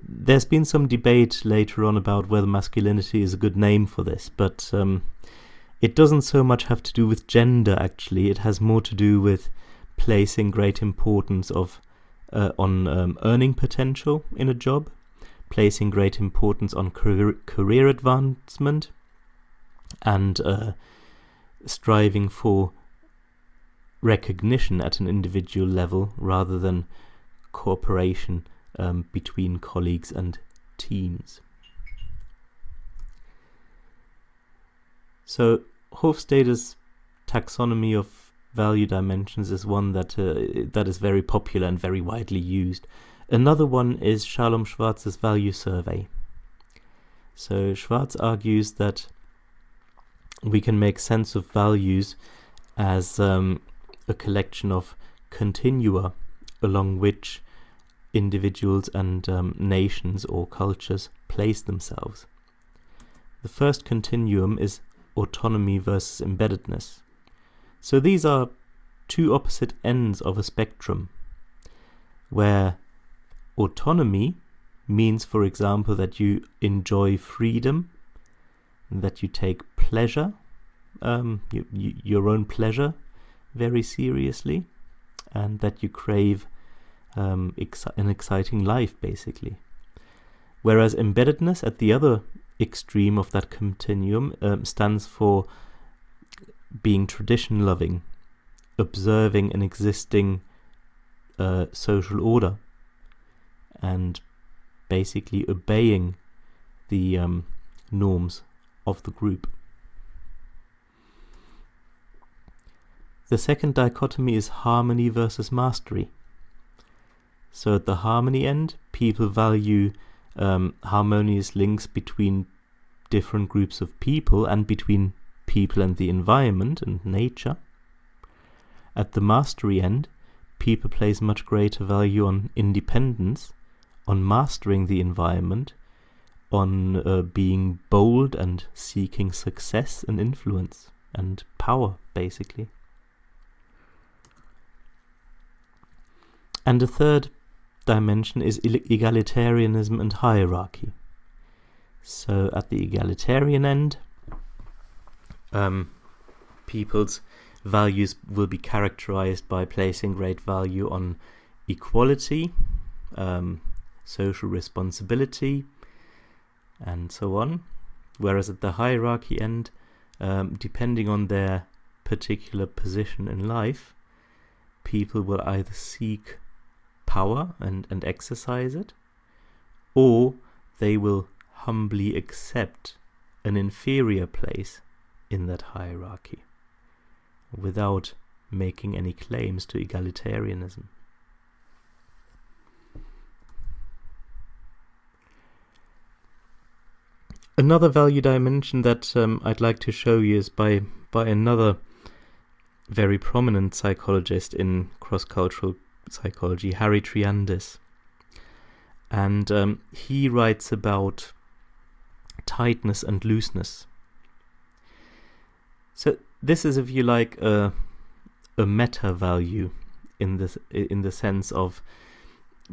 there's been some debate later on about whether masculinity is a good name for this, but it doesn't so much have to do with gender, actually. It has more to do with placing great importance on earning potential in a job, placing great importance on career advancement, and striving for recognition at an individual level rather than cooperation between colleagues and teams. So Hofstede's taxonomy of value dimensions is one that is very popular and very widely used. Another one is Shalom Schwarz's value survey. So Schwarz argues that we can make sense of values as a collection of continua along which individuals and nations or cultures place themselves. The first continuum is autonomy versus embeddedness. So these are two opposite ends of a spectrum, where autonomy means, for example, that you enjoy freedom, that you take pleasure, your own pleasure very seriously, and that you crave an exciting life, basically. Whereas embeddedness at the other extreme of that continuum stands for being tradition loving, observing an existing social order, and basically obeying the norms of the group. The second dichotomy is harmony versus mastery. So at the harmony end, people value harmonious links between different groups of people and between people and the environment and nature. At the mastery end, people place much greater value on independence, on mastering the environment, on being bold and seeking success and influence and power, basically. And the third dimension is egalitarianism and hierarchy. So at the egalitarian end, people's values will be characterized by placing great value on equality, social responsibility, and so on. Whereas at the hierarchy end, depending on their particular position in life, people will either seek power and exercise it, or they will humbly accept an inferior place in that hierarchy without making any claims to egalitarianism. Another value dimension that I'd like to show you is by another very prominent psychologist in cross-cultural psychology, Harry Triandis. And he writes about tightness and looseness. So this is, if you like, a meta value in the sense of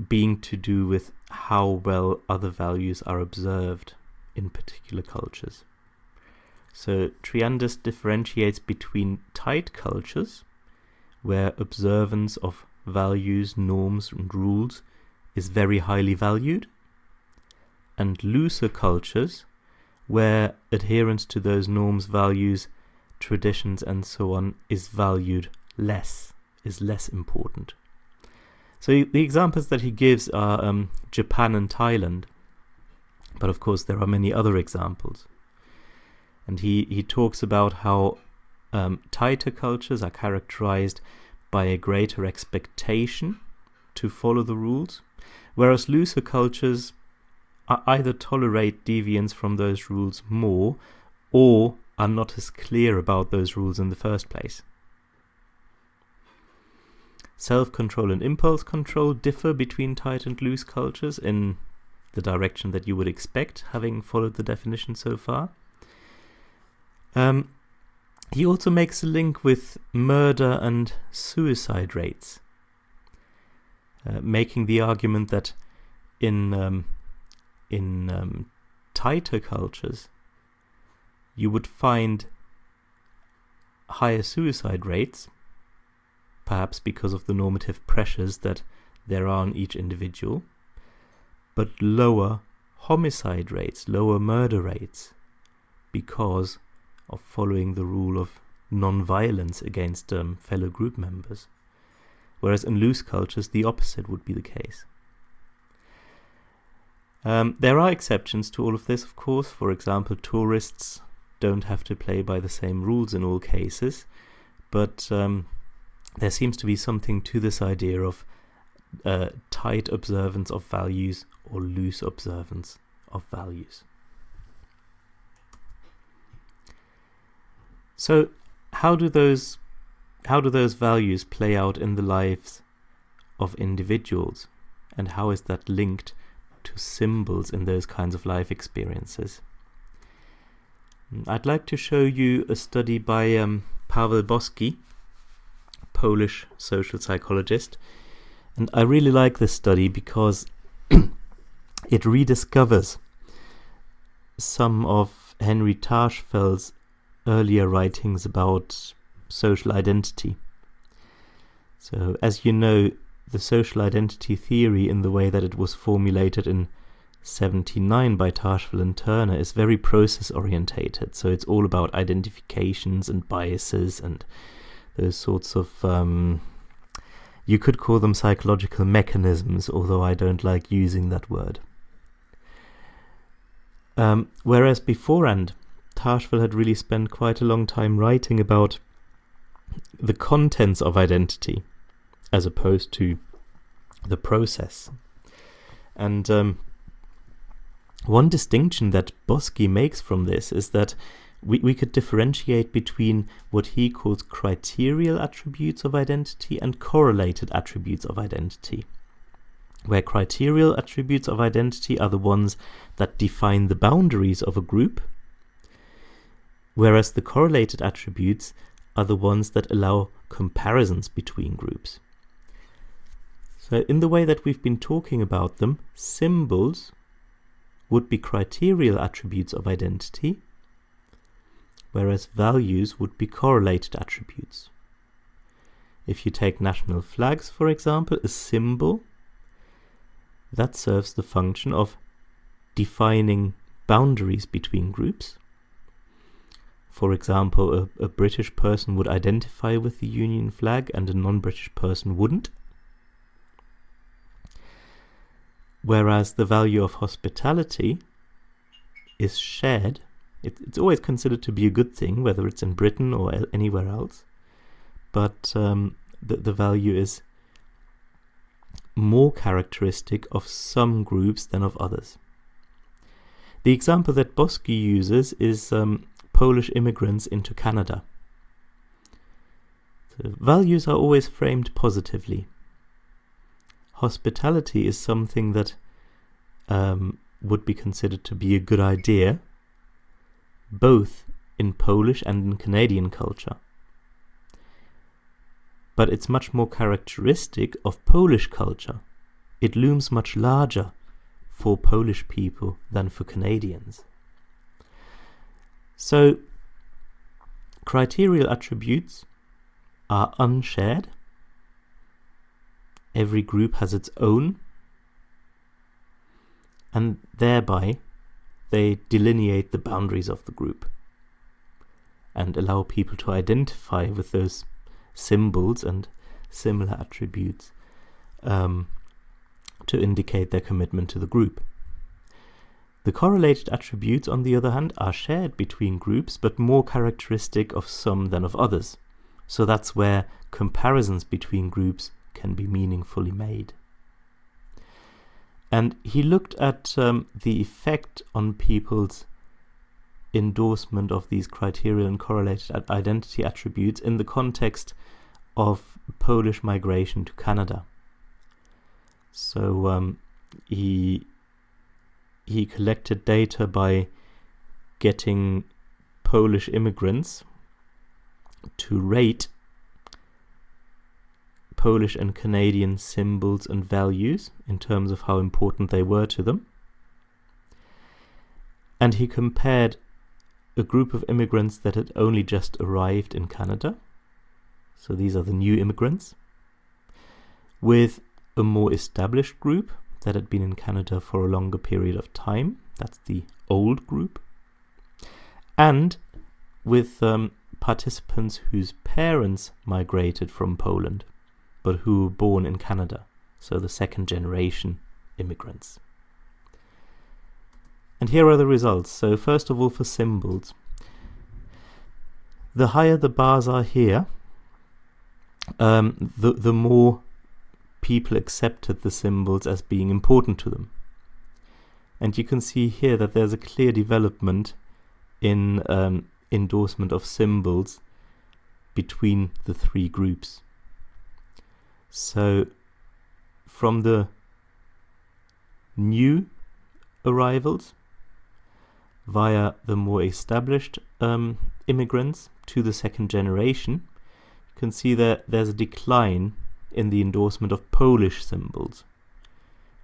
being to do with how well other values are observed in particular cultures. So Triandis differentiates between tight cultures, where observance of values, norms, and rules is very highly valued, and looser cultures, where adherence to those norms, values, traditions, and so on is valued less, is less important. So the examples that he gives are Japan and Thailand, but of course there are many other examples. And he talks about how tighter cultures are characterized by a greater expectation to follow the rules, whereas looser cultures either tolerate deviance from those rules more, or are not as clear about those rules in the first place. Self-control and impulse control differ between tight and loose cultures in the direction that you would expect, having followed the definition so far. He also makes a link with murder and suicide rates, making the argument that in tighter cultures you would find higher suicide rates, perhaps because of the normative pressures that there are on each individual, but lower homicide rates, lower murder rates, because of following the rule of non-violence against fellow group members. Whereas in loose cultures, the opposite would be the case. There are exceptions to all of this, of course. For example, tourists don't have to play by the same rules in all cases, but there seems to be something to this idea of tight observance of values or loose observance of values. So how do those values play out in the lives of individuals, and how is that linked to symbols in those kinds of life experiences? I'd like to show you a study by Paweł Boski, Polish social psychologist, and I really like this study because it rediscovers some of Henry Tajfeld's earlier writings about social identity. So, as you know, the social identity theory, in the way that it was formulated in 1979 by Tajfeld and Turner, is very process orientated. So it's all about identifications and biases and those sorts of you could call them psychological mechanisms, although I don't like using that word. Whereas beforehand, Tajfeld had really spent quite a long time writing about the contents of identity as opposed to the process. And one distinction that Boski makes from this is that we could differentiate between what he calls criterial attributes of identity and correlated attributes of identity, where criterial attributes of identity are the ones that define the boundaries of a group, whereas the correlated attributes are the ones that allow comparisons between groups. So in the way that we've been talking about them, symbols would be criterial attributes of identity, whereas values would be correlated attributes. If you take national flags, for example, a symbol that serves the function of defining boundaries between groups. For example, a British person would identify with the Union flag and a non-British person wouldn't. Whereas the value of hospitality is shared. It's always considered to be a good thing, whether it's in Britain or anywhere else. But the value is more characteristic of some groups than of others. The example that Bosky uses is Polish immigrants into Canada. So values are always framed positively. Hospitality is something that would be considered to be a good idea, both in Polish and in Canadian culture. But it's much more characteristic of Polish culture. It looms much larger for Polish people than for Canadians. So, criterial attributes are unshared. Every group has its own, and thereby they delineate the boundaries of the group and allow people to identify with those symbols and similar attributes to indicate their commitment to the group. The correlated attributes, on the other hand, are shared between groups, but more characteristic of some than of others. So that's where comparisons between groups can be meaningfully made. And he looked at the effect on people's endorsement of these criterial and correlated identity attributes in the context of Polish migration to Canada. So he collected data by getting Polish immigrants to rate Polish and Canadian symbols and values in terms of how important they were to them. And he compared a group of immigrants that had only just arrived in Canada, so these are the new immigrants, with a more established group that had been in Canada for a longer period of time, that's the old group, and with participants whose parents migrated from Poland, but who were born in Canada, so the second generation immigrants. And here are the results. So first of all, for symbols, the higher the bars are here, the more people accepted the symbols as being important to them. And you can see here that there's a clear development in endorsement of symbols between the three groups. So from the new arrivals via the more established immigrants to the second generation, you can see that there's a decline in the endorsement of Polish symbols.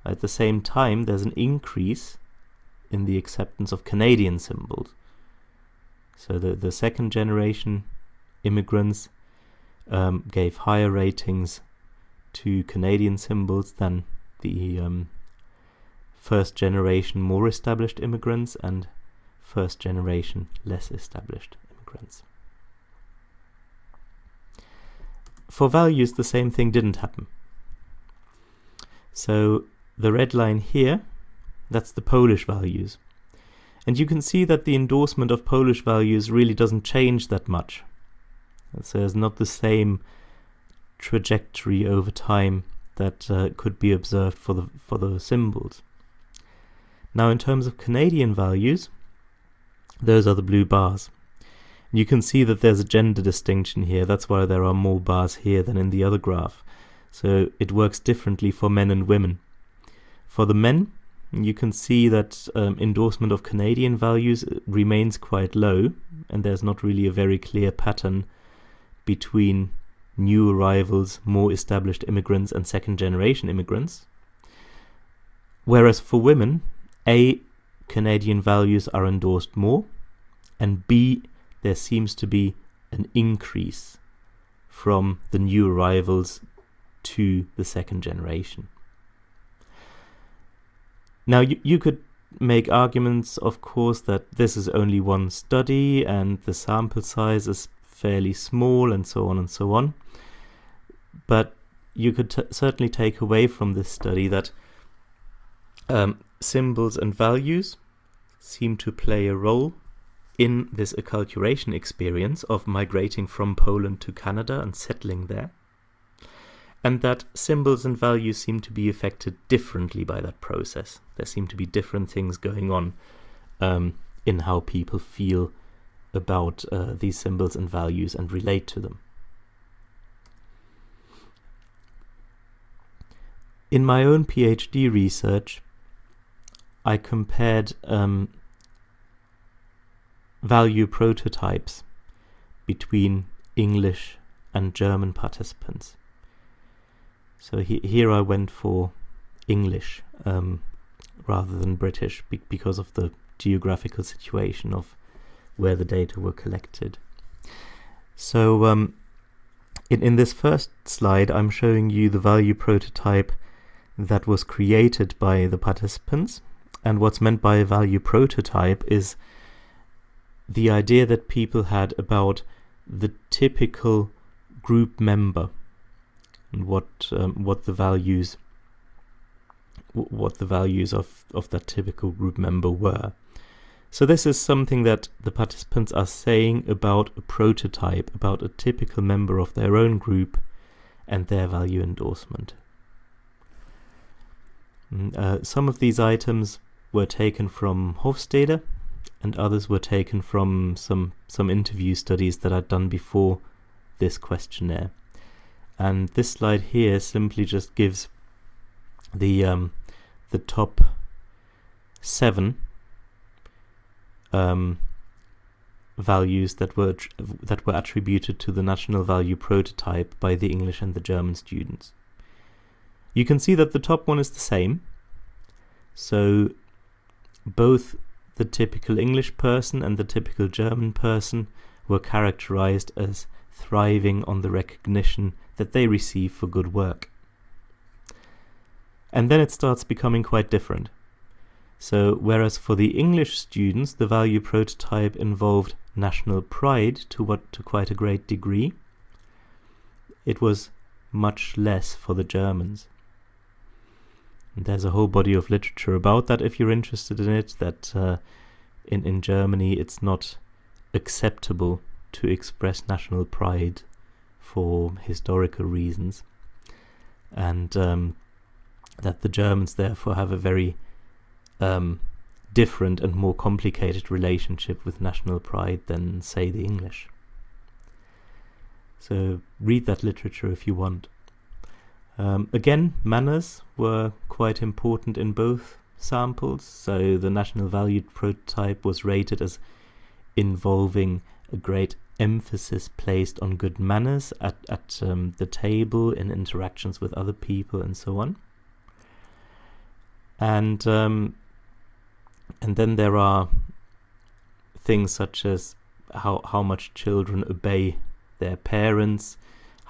At the same time, there's an increase in the acceptance of Canadian symbols. So the second generation immigrants gave higher ratings to Canadian symbols than the first generation more established immigrants and first generation less established immigrants. For values, the same thing didn't happen. So the red line here, that's the Polish values. And you can see that the endorsement of Polish values really doesn't change that much. So there's not the same trajectory over time that could be observed for the symbols. Now in terms of Canadian values, those are the blue bars. You can see that there's a gender distinction here. That's why there are more bars here than in the other graph. So it works differently for men and women. For the men, you can see that endorsement of Canadian values remains quite low, and there's not really a very clear pattern between new arrivals, more established immigrants, and second-generation immigrants. Whereas for women, A, Canadian values are endorsed more, and B, there seems to be an increase from the new arrivals to the second generation. Now, you could make arguments, of course, that this is only one study and the sample size is fairly small and so on and so on. But you could certainly take away from this study that symbols and values seem to play a role in this acculturation experience of migrating from Poland to Canada and settling there, and that symbols and values seem to be affected differently by that process. There seem to be different things going on in how people feel about these symbols and values and relate to them. In my own PhD research, I compared value prototypes between English and German participants. So here I went for English rather than British because of the geographical situation of where the data were collected. So in this first slide, I'm showing you the value prototype that was created by the participants. And what's meant by a value prototype is the idea that people had about the typical group member and what the values of that typical group member were. So this is something that the participants are saying about a prototype, about a typical member of their own group and their value endorsement. Some of these items were taken from Hofstede, and others were taken from some interview studies that I'd done before this questionnaire. And this slide here simply just gives the top 7 values that were attributed to the national value prototype by the English and the German students. You can see that the top one is the same. So both the typical English person and the typical German person were characterized as thriving on the recognition that they receive for good work. And then it starts becoming quite different. So whereas for the English students the value prototype involved national pride to quite a great degree, it was much less for the Germans. And there's a whole body of literature about that if you're interested in it, that in Germany it's not acceptable to express national pride for historical reasons, and that the Germans therefore have a very different and more complicated relationship with national pride than, say, the English. So read that literature if you want. Again, manners were quite important in both samples. So the national value prototype was rated as involving a great emphasis placed on good manners at the table, in interactions with other people, and so on. And then there are things such as how much children obey their parents,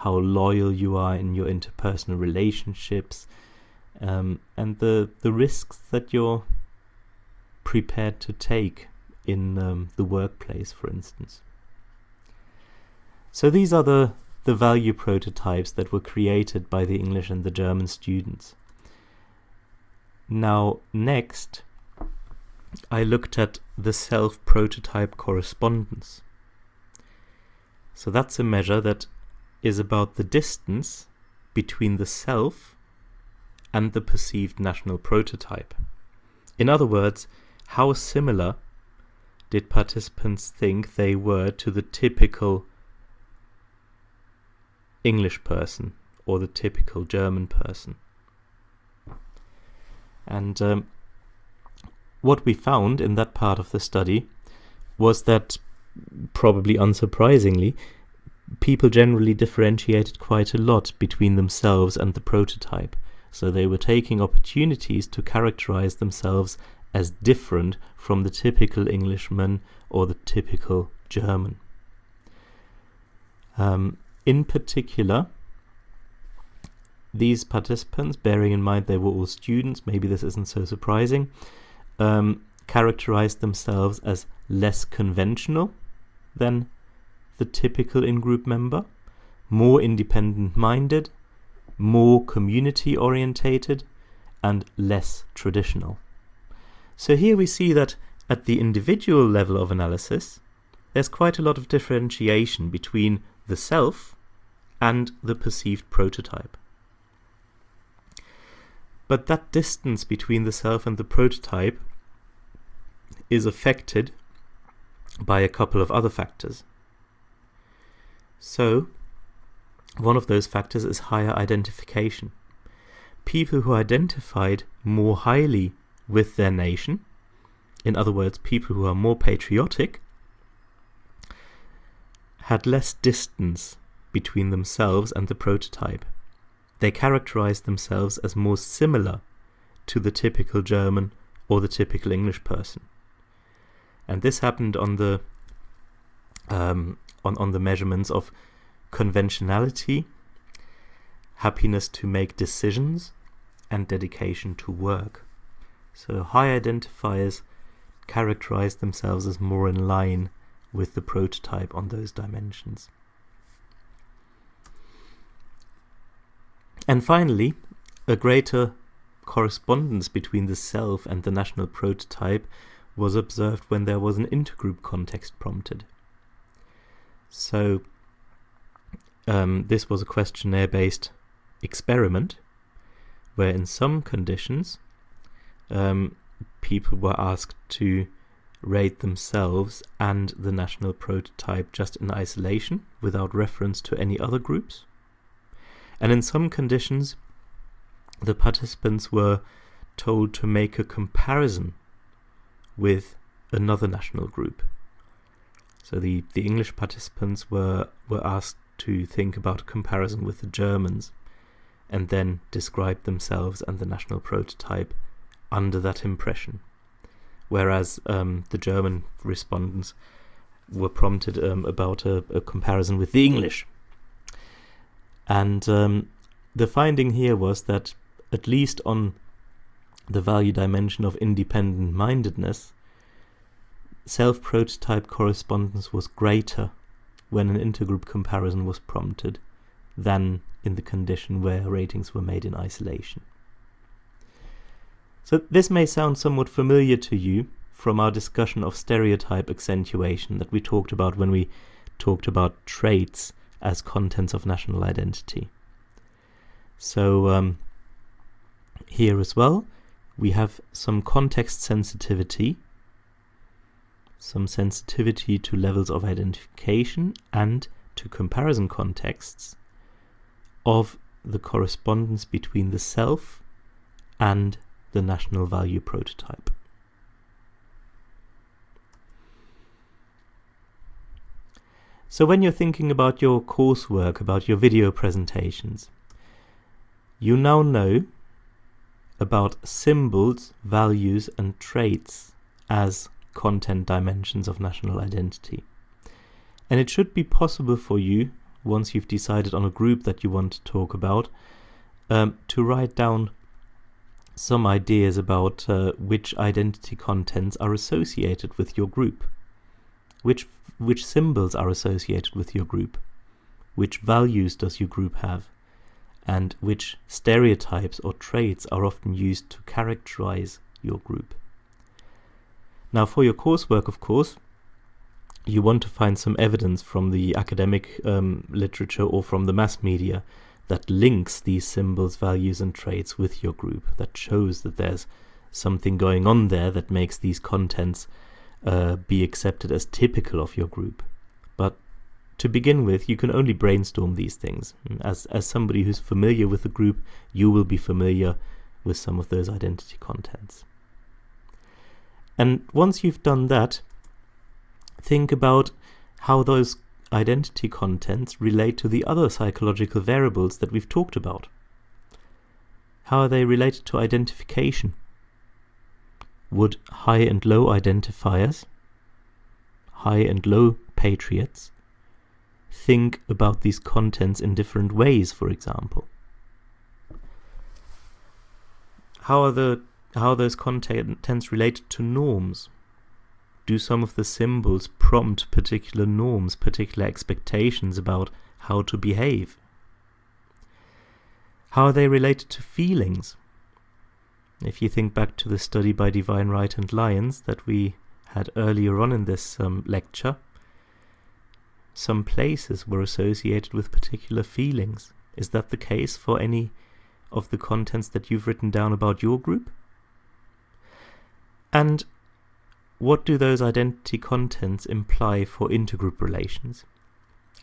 how loyal you are in your interpersonal relationships, and the risks that you're prepared to take in the workplace, for instance. So these are the value prototypes that were created by the English and the German students. Now, next, I looked at the self-prototype correspondence. So that's a measure that is about the distance between the self and the perceived national prototype. In other words, how similar did participants think they were to the typical English person or the typical German person? And what we found in that part of the study was that, probably unsurprisingly, people generally differentiated quite a lot between themselves and the prototype. So they were taking opportunities to characterize themselves as different from the typical Englishman or the typical German. In particular, these participants, bearing in mind they were all students, maybe this isn't so surprising, characterized themselves as less conventional than the typical in-group member, more independent-minded, more community-orientated, and less traditional. So here we see that at the individual level of analysis, there's quite a lot of differentiation between the self and the perceived prototype. But that distance between the self and the prototype is affected by a couple of other factors. So, one of those factors is higher identification. People who identified more highly with their nation, in other words, people who are more patriotic, had less distance between themselves and the prototype. They characterized themselves as more similar to the typical German or the typical English person. And this happened on the measurements of conventionality, happiness to make decisions, and dedication to work. So high identifiers characterize themselves as more in line with the prototype on those dimensions. And finally, a greater correspondence between the self and the national prototype was observed when there was an intergroup context prompted. So this was a questionnaire-based experiment where in some conditions people were asked to rate themselves and the national prototype just in isolation without reference to any other groups. And in some conditions the participants were told to make a comparison with another national group. So the English participants were asked to think about a comparison with the Germans and then describe themselves and the national prototype under that impression. Whereas the German respondents were prompted about a comparison with the English. And the finding here was that at least on the value dimension of independent-mindedness, self-prototype correspondence was greater when an intergroup comparison was prompted than in the condition where ratings were made in isolation. So this may sound somewhat familiar to you from our discussion of stereotype accentuation that we talked about when we talked about traits as contents of national identity. So here as well, we have some context sensitivity, some sensitivity to levels of identification and to comparison contexts of the correspondence between the self and the national value prototype. So when you're thinking about your coursework, about your video presentations, you now know about symbols, values, and traits as content dimensions of national identity. And it should be possible for you, once you've decided on a group that you want to talk about, to write down some ideas about which identity contents are associated with your group, which symbols are associated with your group, which values does your group have, and which stereotypes or traits are often used to characterize your group. Now, for your coursework, of course, you want to find some evidence from the academic literature or from the mass media that links these symbols, values, and traits with your group, that shows that there's something going on there that makes these contents be accepted as typical of your group. But to begin with, you can only brainstorm these things. As somebody who's familiar with the group, you will be familiar with some of those identity contents. And once you've done that, think about how those identity contents relate to the other psychological variables that we've talked about. How are they related to identification? Would high and low identifiers, high and low patriots, think about these contents in different ways, for example? How are those contents related to norms? Do some of the symbols prompt particular norms, particular expectations about how to behave? How are they related to feelings? If you think back to the study by Divine Right and Lions that we had earlier on in this lecture, some places were associated with particular feelings. Is that the case for any of the contents that you've written down about your group? And what do those identity contents imply for intergroup relations?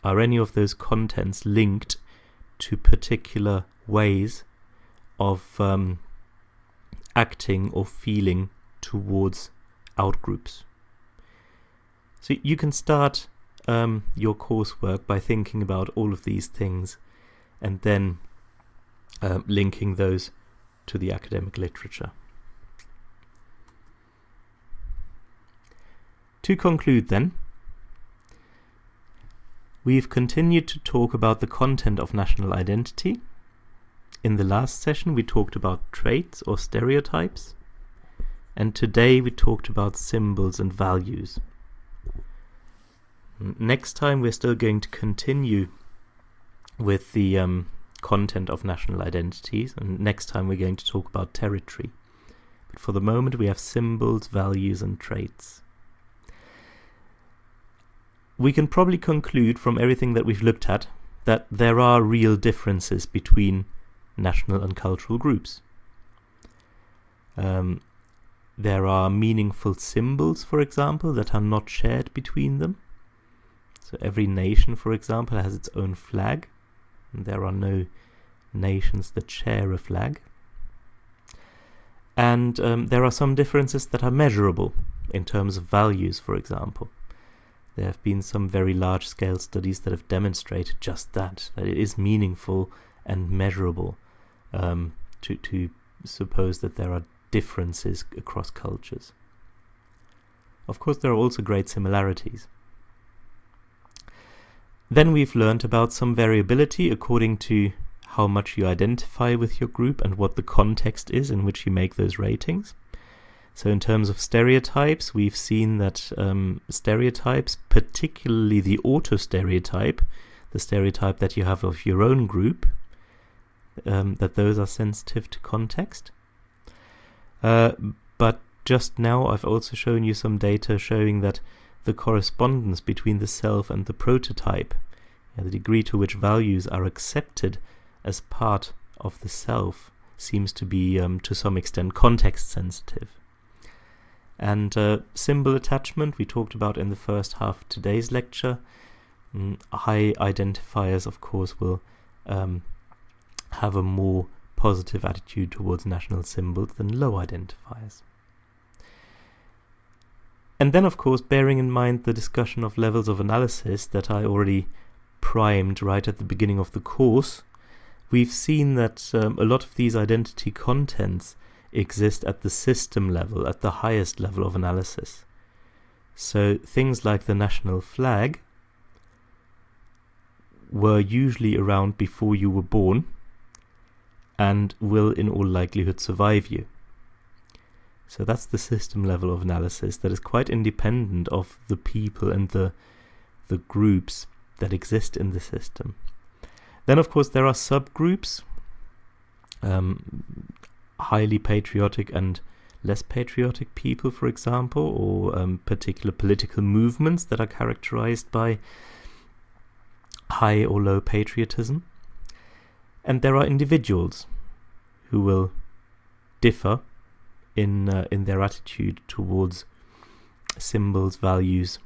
Are any of those contents linked to particular ways of acting or feeling towards outgroups? So you can start your coursework by thinking about all of these things and then linking those to the academic literature. To conclude then, we've continued to talk about the content of national identity. In the last session we talked about traits or stereotypes, and today we talked about symbols and values. Next time we're still going to continue with the content of national identities, and next time we're going to talk about territory. But for the moment we have symbols, values and traits. We can probably conclude from everything that we've looked at that there are real differences between national and cultural groups. There are meaningful symbols, for example, that are not shared between them. So every nation, for example, has its own flag, and there are no nations that share a flag. And there are some differences that are measurable in terms of values, for example. There have been some very large-scale studies that have demonstrated just that it is meaningful and measurable to suppose that there are differences across cultures. Of course, there are also great similarities. Then we've learned about some variability according to how much you identify with your group and what the context is in which you make those ratings. So in terms of stereotypes, we've seen that stereotypes, particularly the auto-stereotype, the stereotype that you have of your own group, that those are sensitive to context. But just now I've also shown you some data showing that the correspondence between the self and the prototype, the degree to which values are accepted as part of the self, seems to be to some extent context sensitive. And symbol attachment we talked about in the first half of today's lecture. High identifiers, of course, will have a more positive attitude towards national symbols than low identifiers. And then, of course, bearing in mind the discussion of levels of analysis that I already primed right at the beginning of the course, we've seen that a lot of these identity contents exist at the system level, at the highest level of analysis. So things like the national flag were usually around before you were born and will in all likelihood survive you. So that's the system level of analysis that is quite independent of the people and the groups that exist in the system. Then of course there are subgroups, highly patriotic and less patriotic people, for example, or particular political movements that are characterized by high or low patriotism. And there are individuals who will differ in their attitude towards symbols, values,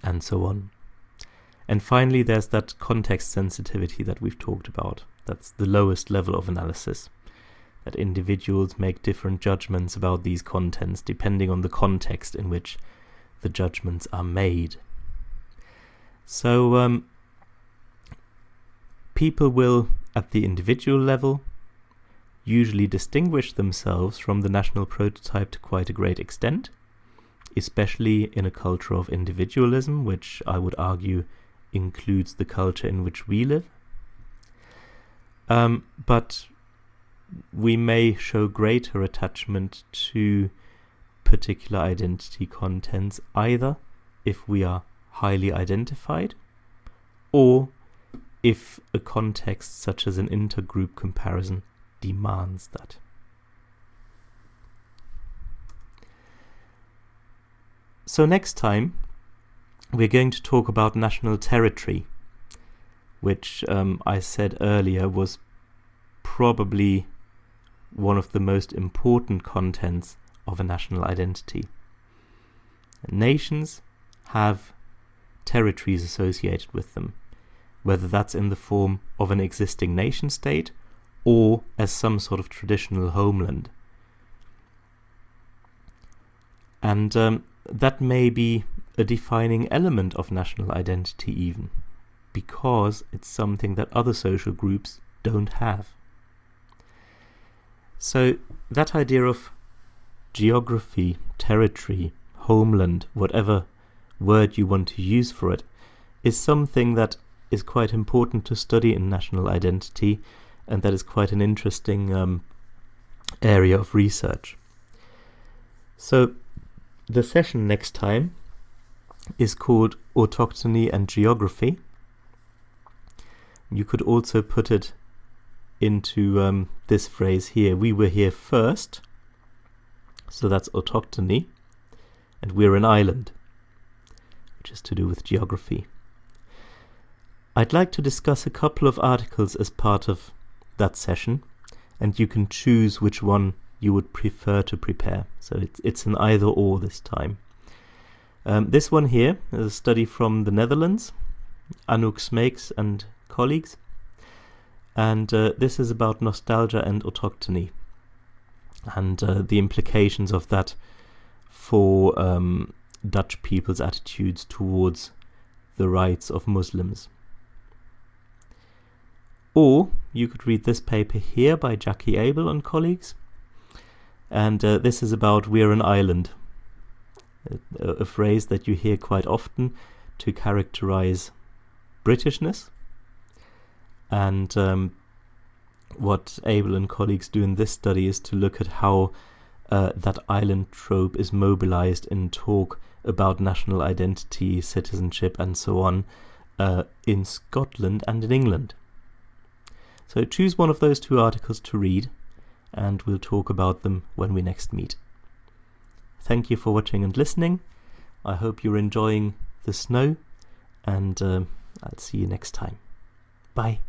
and so on. And finally, there's that context sensitivity that we've talked about. That's the lowest level of analysis, that individuals make different judgments about these contents depending on the context in which the judgments are made. So people will, at the individual level, usually distinguish themselves from the national prototype to quite a great extent, especially in a culture of individualism, which I would argue includes the culture in which we live. But we may show greater attachment to particular identity contents, either if we are highly identified, or if a context such as an intergroup comparison demands that. So next time we're going to talk about national territory, which I said earlier was probably one of the most important contents of a national identity. Nations have territories associated with them, whether that's in the form of an existing nation state or as some sort of traditional homeland. And that may be a defining element of national identity even, because it's something that other social groups don't have. So that idea of geography, territory, homeland, whatever word you want to use for it, is something that is quite important to study in national identity, and that is quite an interesting area of research. So the session next time is called Autochthony and Geography. You could also put it into this phrase here: we were here first, so that's autochthony, and we're an island, which is to do with geography. I'd like to discuss a couple of articles as part of that session, and you can choose which one you would prefer to prepare. So it's an either or this time. This one here is a study from the Netherlands, Anouk Smeeks and colleagues, and this is about nostalgia and autochthony, and the implications of that for Dutch people's attitudes towards the rights of Muslims. Or you could read this paper here by Jackie Abel and colleagues, and this is about we're an island, a phrase that you hear quite often to characterize Britishness. And what Abel and colleagues do in this study is to look at how that island trope is mobilized in talk about national identity, citizenship, and so on in Scotland and in England. So choose one of those two articles to read, and we'll talk about them when we next meet. Thank you for watching and listening. I hope you're enjoying the snow, and I'll see you next time. Bye.